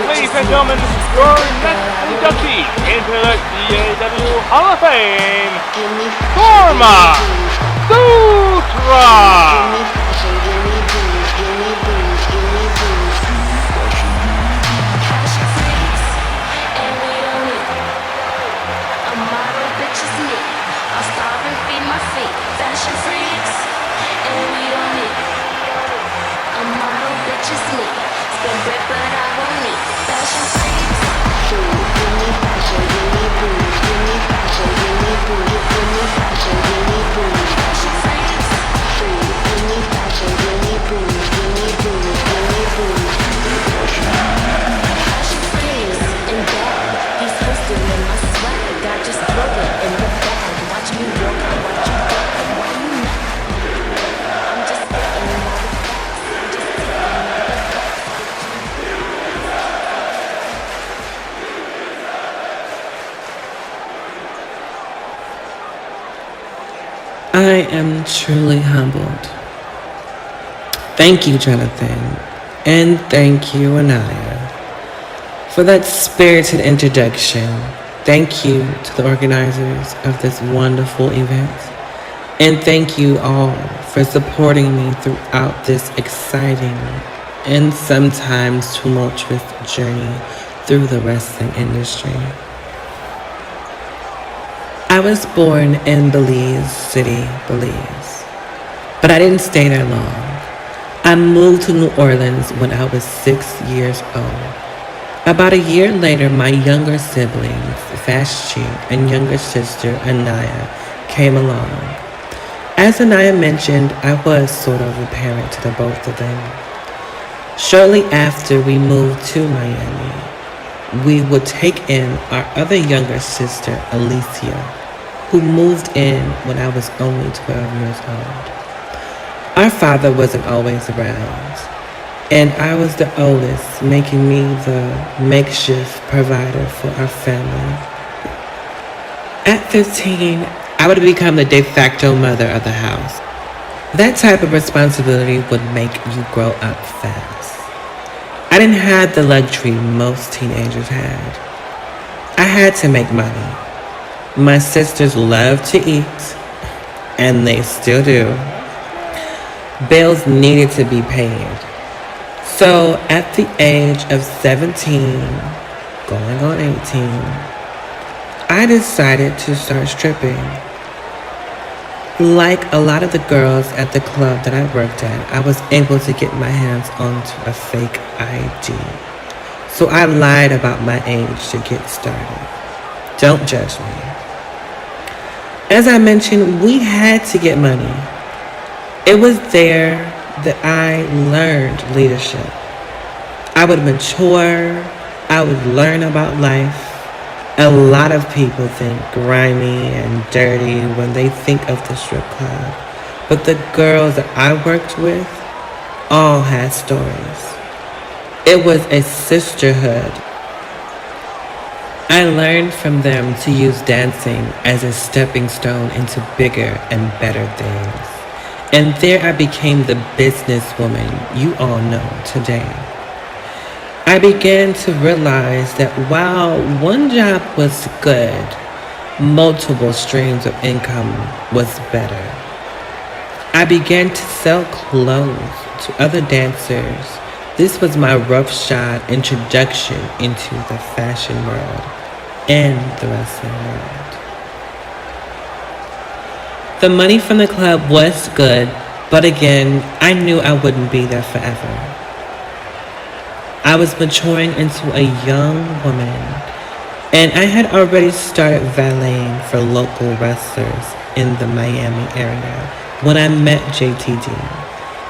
Ladies and gentlemen, your next inductee into the CAW Hall of Fame, Carmasutra!
I am truly humbled. Thank you, Jonathan, and thank you, Anaya, for that spirited introduction. Thank you to the organizers of this wonderful event, and thank you all for supporting me throughout this exciting and sometimes tumultuous journey through the wrestling industry. I was born in Belize City, Belize, but I didn't stay there long. I moved to New Orleans when I was 6 years old. About a year later, my younger siblings, Vashti and younger sister, Anaya, came along. As Anaya mentioned, I was sort of a parent to the both of them. Shortly after we moved to Miami, we would take in our other younger sister, Alicia, who moved in when I was only 12 years old. Our father wasn't always around, and I was the oldest, making me the makeshift provider for our family. At 15, I would become the de facto mother of the house. That type of responsibility would make you grow up fast. I didn't have the luxury most teenagers had. I had to make money. My sisters loved to eat, and they still do. Bills needed to be paid. So at the age of 17, going on 18, I decided to start stripping. Like a lot of the girls at the club that I worked at, I was able to get my hands onto a fake ID. So I lied about my age to get started. Don't judge me. As I mentioned, we had to get money. It was there that I learned leadership. I would mature. I would learn about life. A lot of people think grimy and dirty when they think of the strip club. But the girls that I worked with all had stories. It was a sisterhood. I learned from them to use dancing as a stepping stone into bigger and better things. And there I became the businesswoman you all know today. I began to realize that while one job was good, multiple streams of income was better. I began to sell clothes to other dancers. This was my roughshod introduction into the fashion world and the wrestling world. The money from the club was good, but again, I knew I wouldn't be there forever. I was maturing into a young woman, and I had already started valeting for local wrestlers in the Miami area when I met JTD.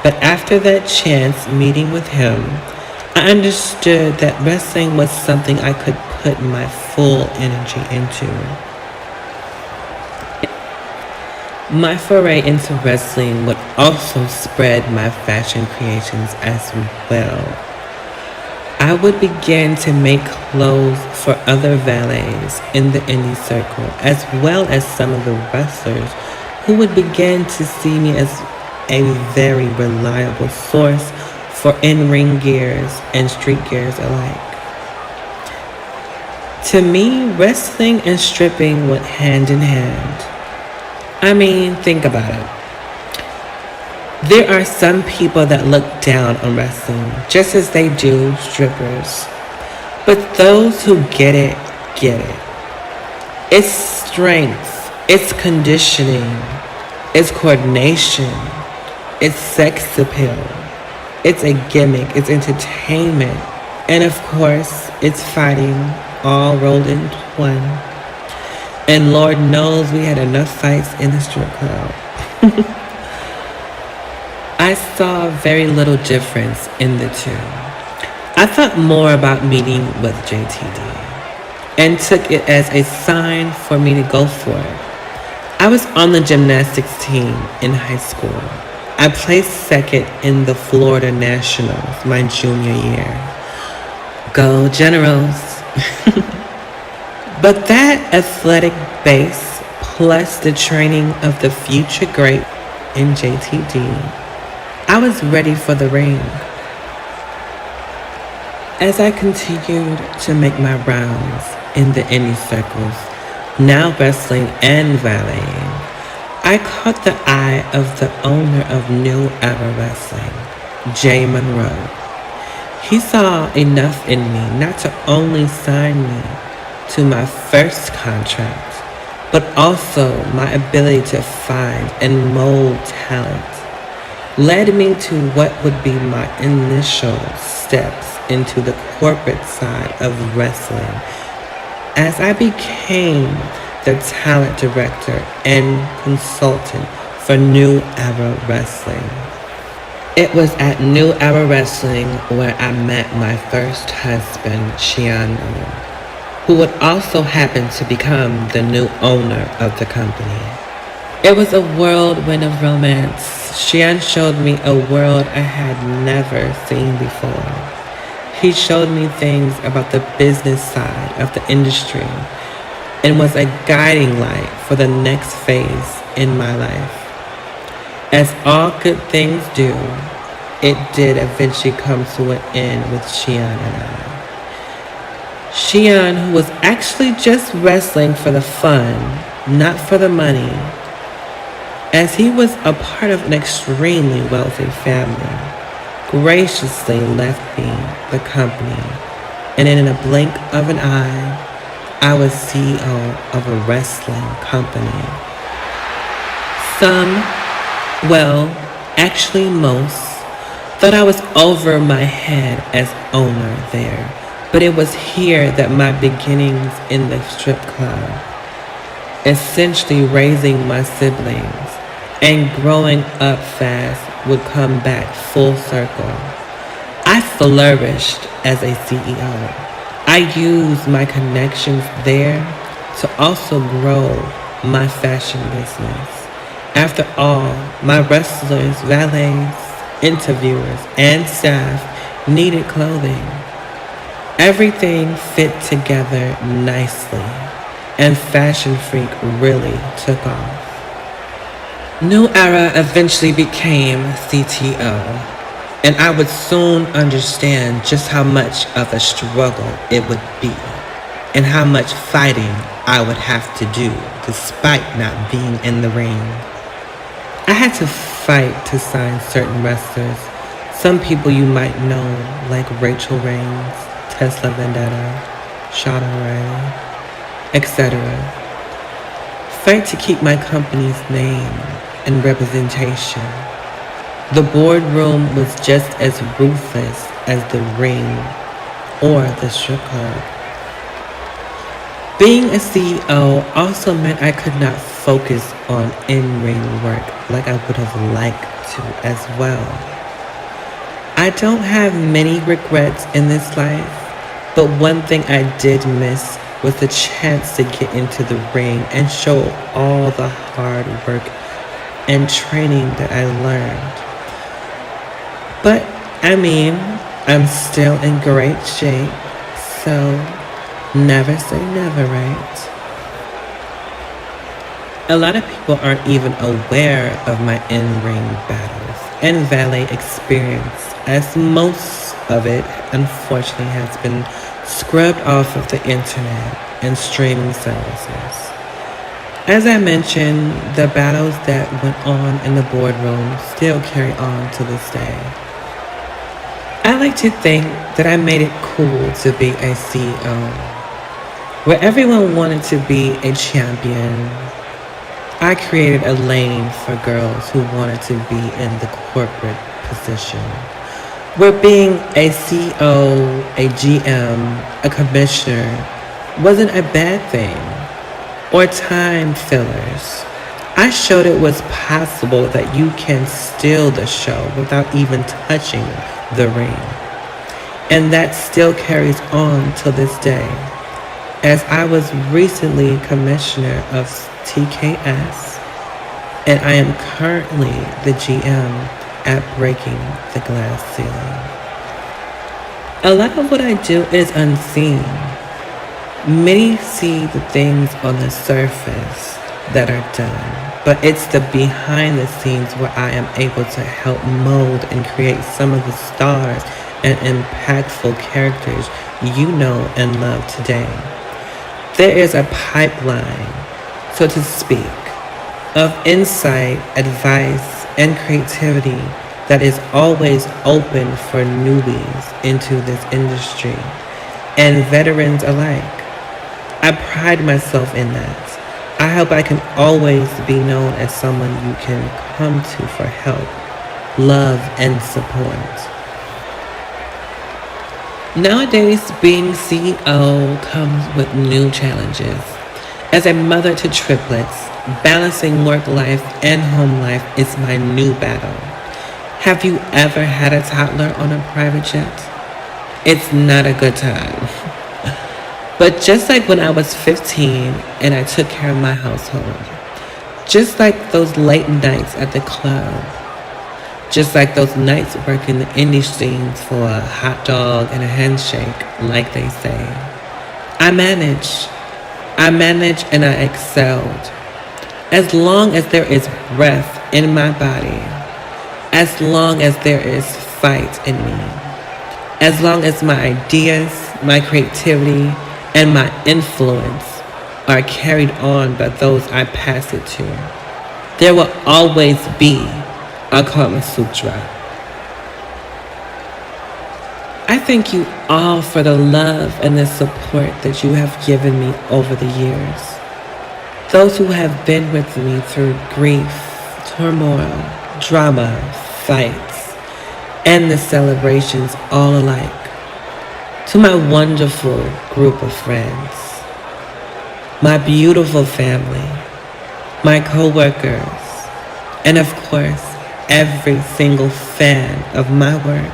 But after that chance meeting with him, I understood that wrestling was something I could put my full energy into. My foray into wrestling would also spread my fashion creations as well. I would begin to make clothes for other valets in the indie circle, as well as some of the wrestlers who would begin to see me as a very reliable source for in-ring gears and street gears alike. To me, wrestling and stripping went hand in hand. I mean, think about it. There are some people that look down on wrestling, just as they do strippers. But those who get it, get it. It's strength, it's conditioning, it's coordination, it's sex appeal, it's a gimmick, it's entertainment, and of course, it's fighting all rolled into one. And Lord knows we had enough fights in the strip club. I saw very little difference in the two. I thought more about meeting with JTD and took it as a sign for me to go for it. I was on the gymnastics team in high school. I placed second in the Florida Nationals my junior year. Go Generals! But that athletic base, plus the training of the future great in JTD, I was ready for the ring. As I continued to make my rounds in the indie circles, now wrestling and valeting, I caught the eye of the owner of New Era Wrestling, Jay Monroe. He saw enough in me not to only sign me to my first contract, but also my ability to find and mold talent, led me to what would be my initial steps into the corporate side of wrestling, as I became the talent director and consultant for New Era Wrestling. It was at New Era Wrestling where I met my first husband, Shiano, who would also happen to become the new owner of the company. It was a whirlwind of romance. Shian showed me a world I had never seen before. He showed me things about the business side of the industry and was a guiding light for the next phase in my life. As all good things do, it did eventually come to an end with Shian and I. Shian, who was actually just wrestling for the fun, not for the money, as he was a part of an extremely wealthy family, graciously left me the company, and in a blink of an eye, I was CEO of a wrestling company. Some, well, actually most, thought I was over my head as owner there. But it was here that my beginnings in the strip club, essentially raising my siblings and growing up fast, would come back full circle. I flourished as a CEO. I used my connections there to also grow my fashion business. After all, my wrestlers, valets, interviewers, and staff needed clothing. Everything fit together nicely, and Fashion Freak really took off. New Era eventually became CTO, and I would soon understand just how much of a struggle it would be, and how much fighting I would have to do despite not being in the ring. I had to fight to sign certain wrestlers. Some people you might know, like Rachel Reigns, Tesla Vendetta, Sean O'Reilly, etc. Fight to keep my company's name and representation. The boardroom was just as ruthless as the ring or the strip club. Being a CEO also meant I could not focus on in-ring work like I would have liked to as well. I don't have many regrets in this life, but one thing I did miss was the chance to get into the ring and show all the hard work and training that I learned. But, I mean, I'm still in great shape, so never say never, right? A lot of people aren't even aware of my in-ring battles and valet experience, as most of it, unfortunately, has been scrubbed off of the internet and streaming services. As I mentioned, the battles that went on in the boardroom still carry on to this day. I like to think that I made it cool to be a CEO, where everyone wanted to be a champion. I created a lane for girls who wanted to be in the corporate position, where being a CEO, a GM, a commissioner wasn't a bad thing, or time fillers. I showed it was possible that you can steal the show without even touching the ring. And that still carries on till this day, as I was recently commissioner of TKS, and I am currently the GM at Breaking the Glass Ceiling. A lot of what I do is unseen. Many see the things on the surface that are done, but it's the behind the scenes where I am able to help mold and create some of the stars and impactful characters you know and love today. There is a pipeline, so to speak, of insight, advice, and creativity that is always open for newbies into this industry and veterans alike. I pride myself in that. I hope I can always be known as someone you can come to for help, love, and support. Nowadays, being CEO comes with new challenges. As a mother to triplets, balancing work life and home life is my new battle. Have you ever had a toddler on a private jet? It's not a good time. But just like when I was 15 and I took care of my household, just like those late nights at the club, just like those nights working the indie scenes for a hot dog and a handshake, like they say, I managed and I excelled. As long as there is breath in my body, as long as there is fight in me, as long as my ideas, my creativity, and my influence are carried on by those I pass it to, there will always be a Carmasutra. I thank you all for the love and the support that you have given me over the years. Those who have been with me through grief, turmoil, drama, fights, and the celebrations all alike. To my wonderful group of friends, my beautiful family, my co-workers, and of course, every single fan of my work.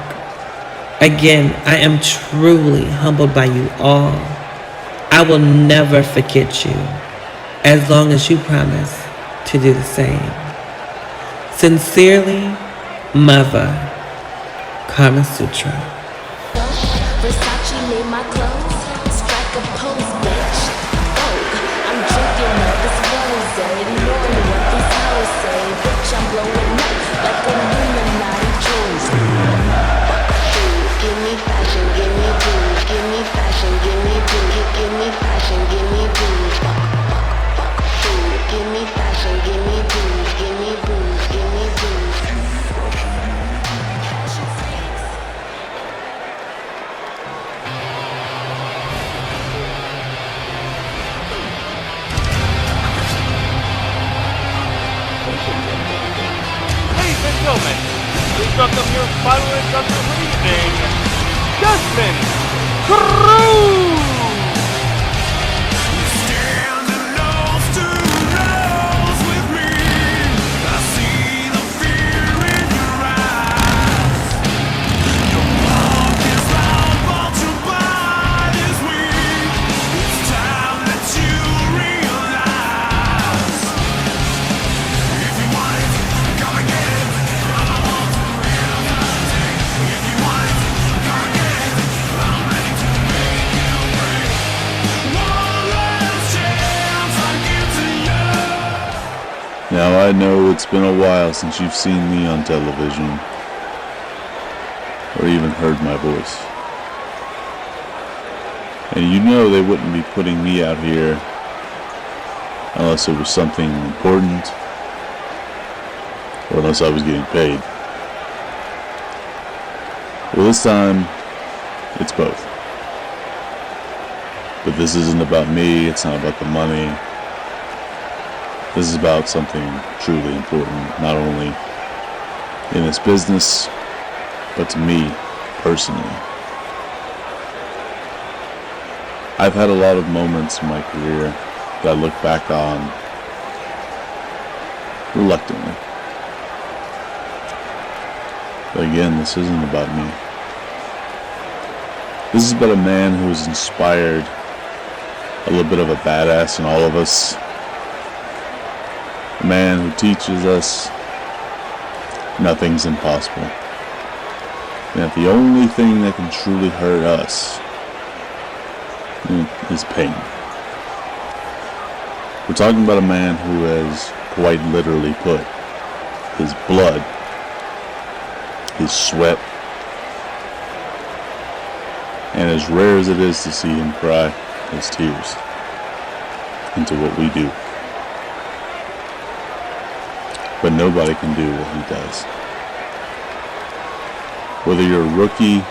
Again, I am truly humbled by you all. I will never forget you, as long as you promise to do the same. Sincerely, Mother, Carmasutra.
Versace made my clothes, strike a pose, bitch. Vogue, I'm drinking all this rose, ignoring what these hoes say. Bitch, I'm blowing up like a Illuminati Trojan. Give me fashion, give me booze, give me fashion, give me booze, give me fashion, give me booze. Give me fashion, give me booze, give me booze, give me booze.
welcome your final instructor for the evening, Desmond Cruz!
Now I know it's been a while since you've seen me on television, or even heard my voice. And you know they wouldn't be putting me out here unless it was something important, or unless I was getting paid. Well, this time, it's both. But this isn't about me, it's not about the money. This is about something truly important, not only in this business, but to me personally. I've had a lot of moments in my career that I look back on reluctantly. But again, this isn't about me. This is about a man who has inspired a little bit of a badass in all of us. A man who teaches us nothing's impossible. And that the only thing that can truly hurt us is pain. We're talking about a man who has quite literally put his blood, his sweat, and as rare as it is to see him cry, his tears into what we do. But nobody can do what he does. Whether you're a rookie,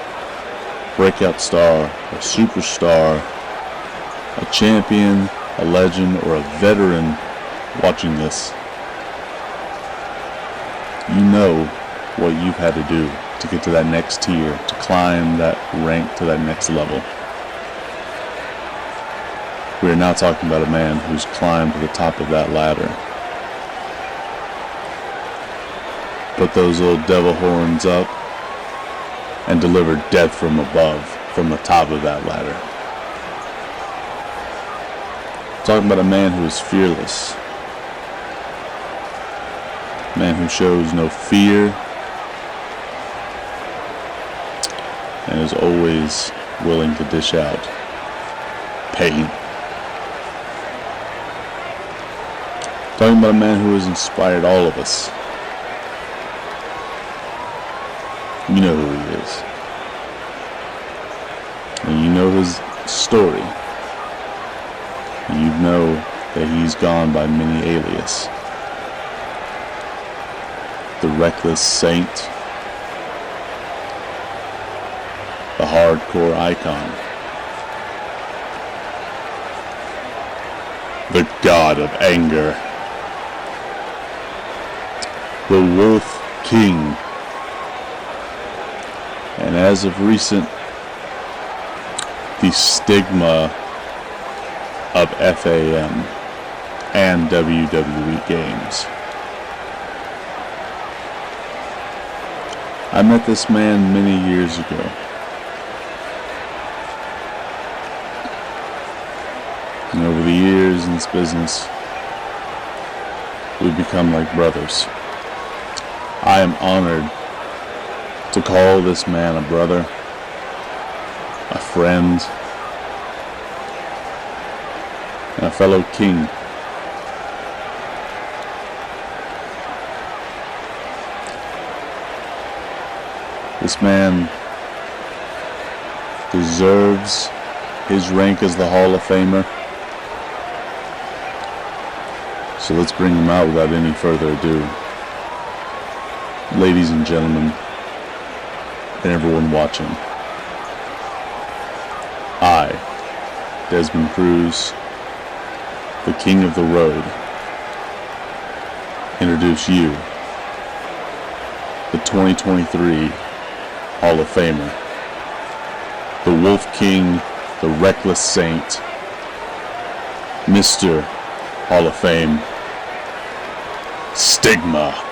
breakout star, a superstar, a champion, a legend, or a veteran watching this, you know what you've had to do to get to that next tier, to climb that rank to that next level. We are now talking about a man who's climbed to the top of that ladder. Put those little devil horns up and delivered death from above, from the top of that ladder. Talking about a man who is fearless. A man who shows no fear and is always willing to dish out pain. Talking about a man who has inspired all of us. You know who he is. And you know his story. You know that he's gone by many alias. The Reckless Saint. The Hardcore Icon. The God of Anger. The Wolf King. And as of recent, the Stigma of FAM and WWE games. I met this man many years ago. And over the years in this business, we've become like brothers. I am honored to call this man a brother, a friend, and a fellow king. This man deserves his rank as the Hall of Famer. So let's bring him out without any further ado. Ladies and gentlemen, and everyone watching, I, Desmond Cruz, the King of the Road, introduce you the 2023 Hall of Famer, the Wolf King, the Reckless Saint, Mr. Hall of Fame, Stigma.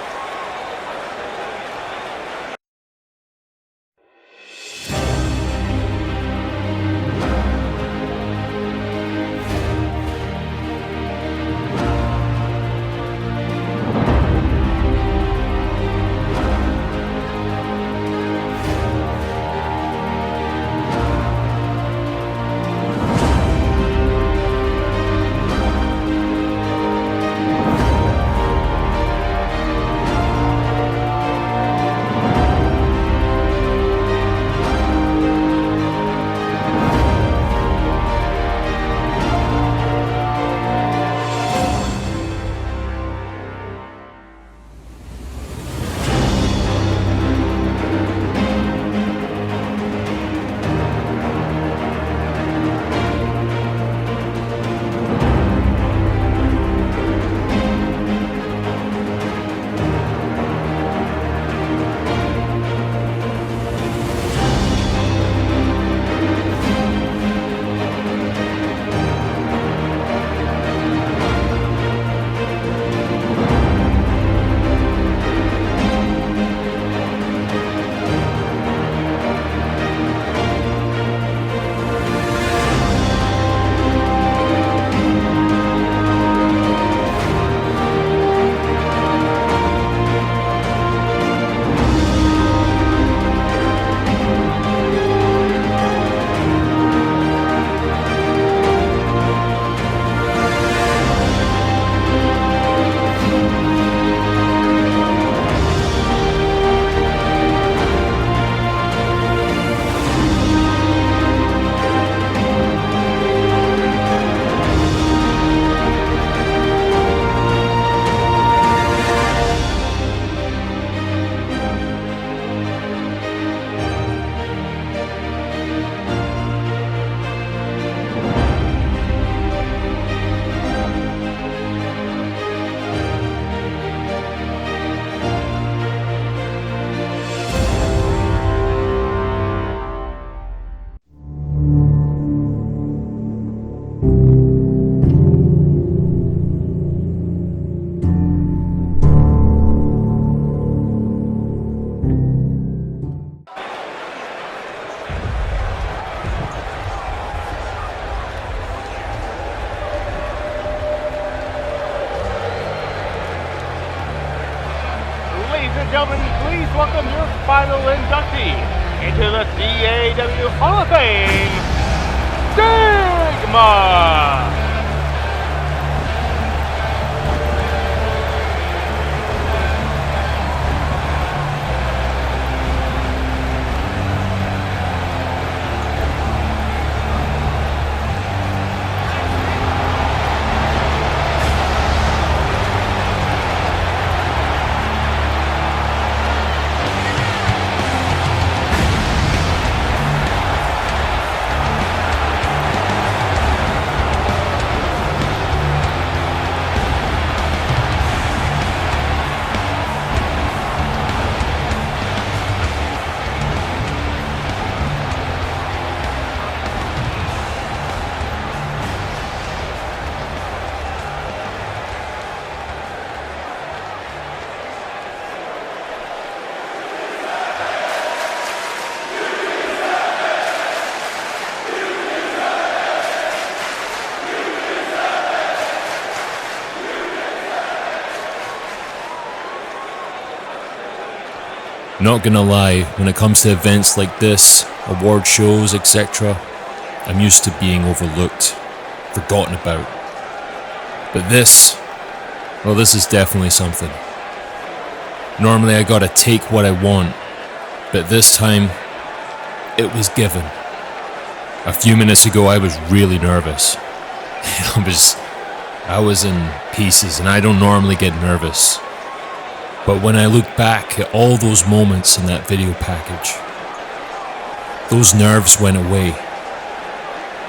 Ladies and gentlemen, please welcome your final inductee into the CAW Hall of Fame, Stigma!
Not gonna lie, when it comes to events like this, award shows, etc., I'm used to being overlooked, forgotten about. But this, well, this is definitely something. Normally I gotta take what I want, but this time, it was given. A few minutes ago I was really nervous. I was in pieces and I don't normally get nervous. But when I look back at all those moments in that video package, those nerves went away.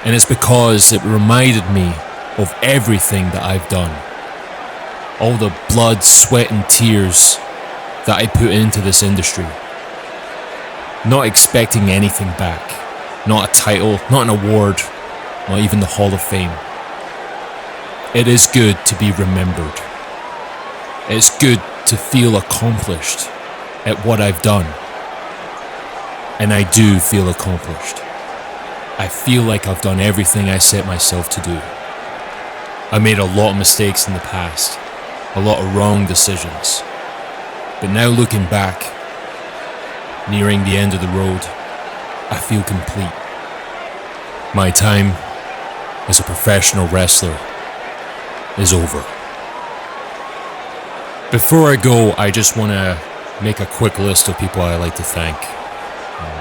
And it's because it reminded me of everything that I've done. All the blood, sweat and tears, that I put into this industry. Not expecting anything back. Not a title, not an award, not even the Hall of Fame. It is good to be remembered. It's good to feel accomplished at what I've done. And I do feel accomplished. I feel like I've done everything I set myself to do. I made a lot of mistakes in the past, a lot of wrong decisions. But now looking back, nearing the end of the road, I feel complete. My time as a professional wrestler is over. Before I go, I just want to make a quick list of people I like to thank.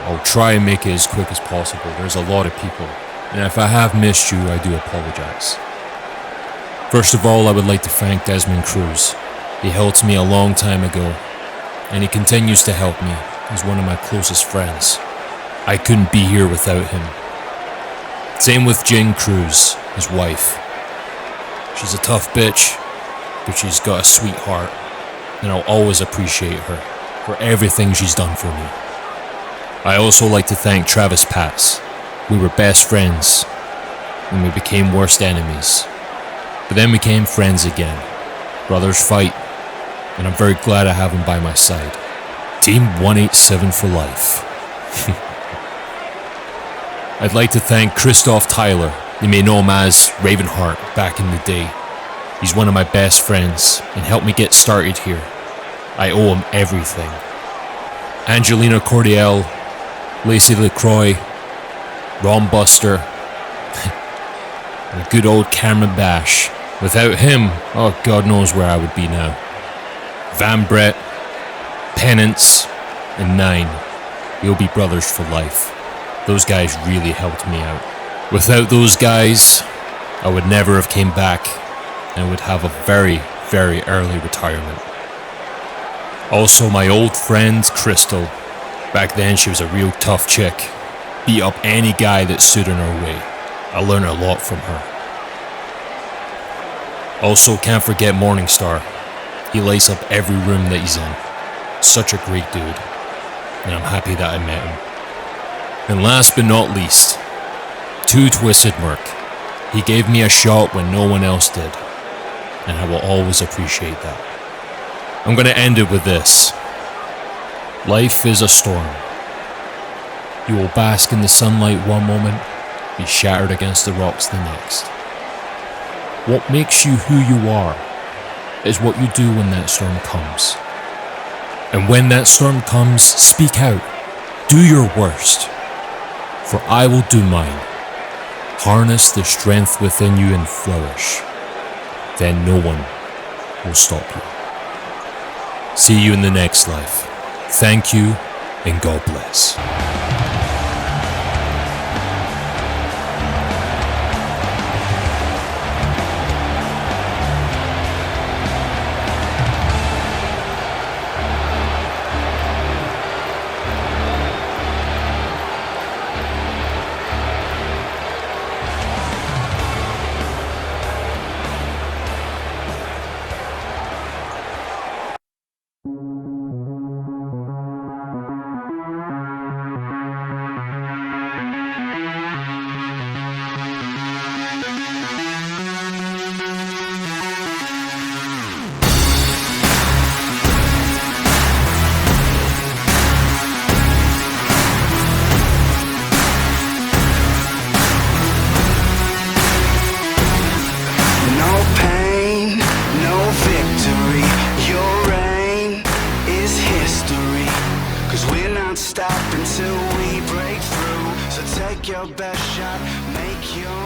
I'll try and make it as quick as possible. There's a lot of people, and if I have missed you, I do apologize. First of all, I would like to thank Desmond Cruz. He helped me a long time ago, and he continues to help me. He's one of my closest friends. I couldn't be here without him. Same with Jen Cruz, his wife. She's a tough bitch, but she's got a sweet heart, and I'll always appreciate her for everything she's done for me. I also like to thank Travis Patz. We were best friends, and we became worst enemies. But then we became friends again. Brothers fight, and I'm very glad I have him by my side. Team 187 for life. I'd like to thank Christoph Tyler. You may know him as Ravenheart back in the day. He's one of my best friends and helped me get started here. I owe him everything. Angelina Cordial, Lacey LaCroix, Ron Buster, and good old Cameron Bash. Without him, oh God knows where I would be now. Van Brett, Penance, and Nine. You'll be brothers for life. Those guys really helped me out. Without those guys, I would never have came back and would have a very, very early retirement. Also, my old friend Crystal. Back then, she was a real tough chick. Beat up any guy that stood in her way. I learned a lot from her. Also, can't forget Morningstar. He lights up every room that he's in. Such a great dude. And I'm happy that I met him. And last but not least, Two Twisted Merc. He gave me a shot when no one else did. And I will always appreciate that. I'm gonna end it with this. Life is a storm. You will bask in the sunlight one moment, be shattered against the rocks the next. What makes you who you are is what you do when that storm comes. And when that storm comes, speak out. Do your worst. For I will do mine. Harness the strength within you and flourish. Then no one will stop you. See you in the next life. Thank you, and God bless.
Stop until we break through. So take your best shot, make your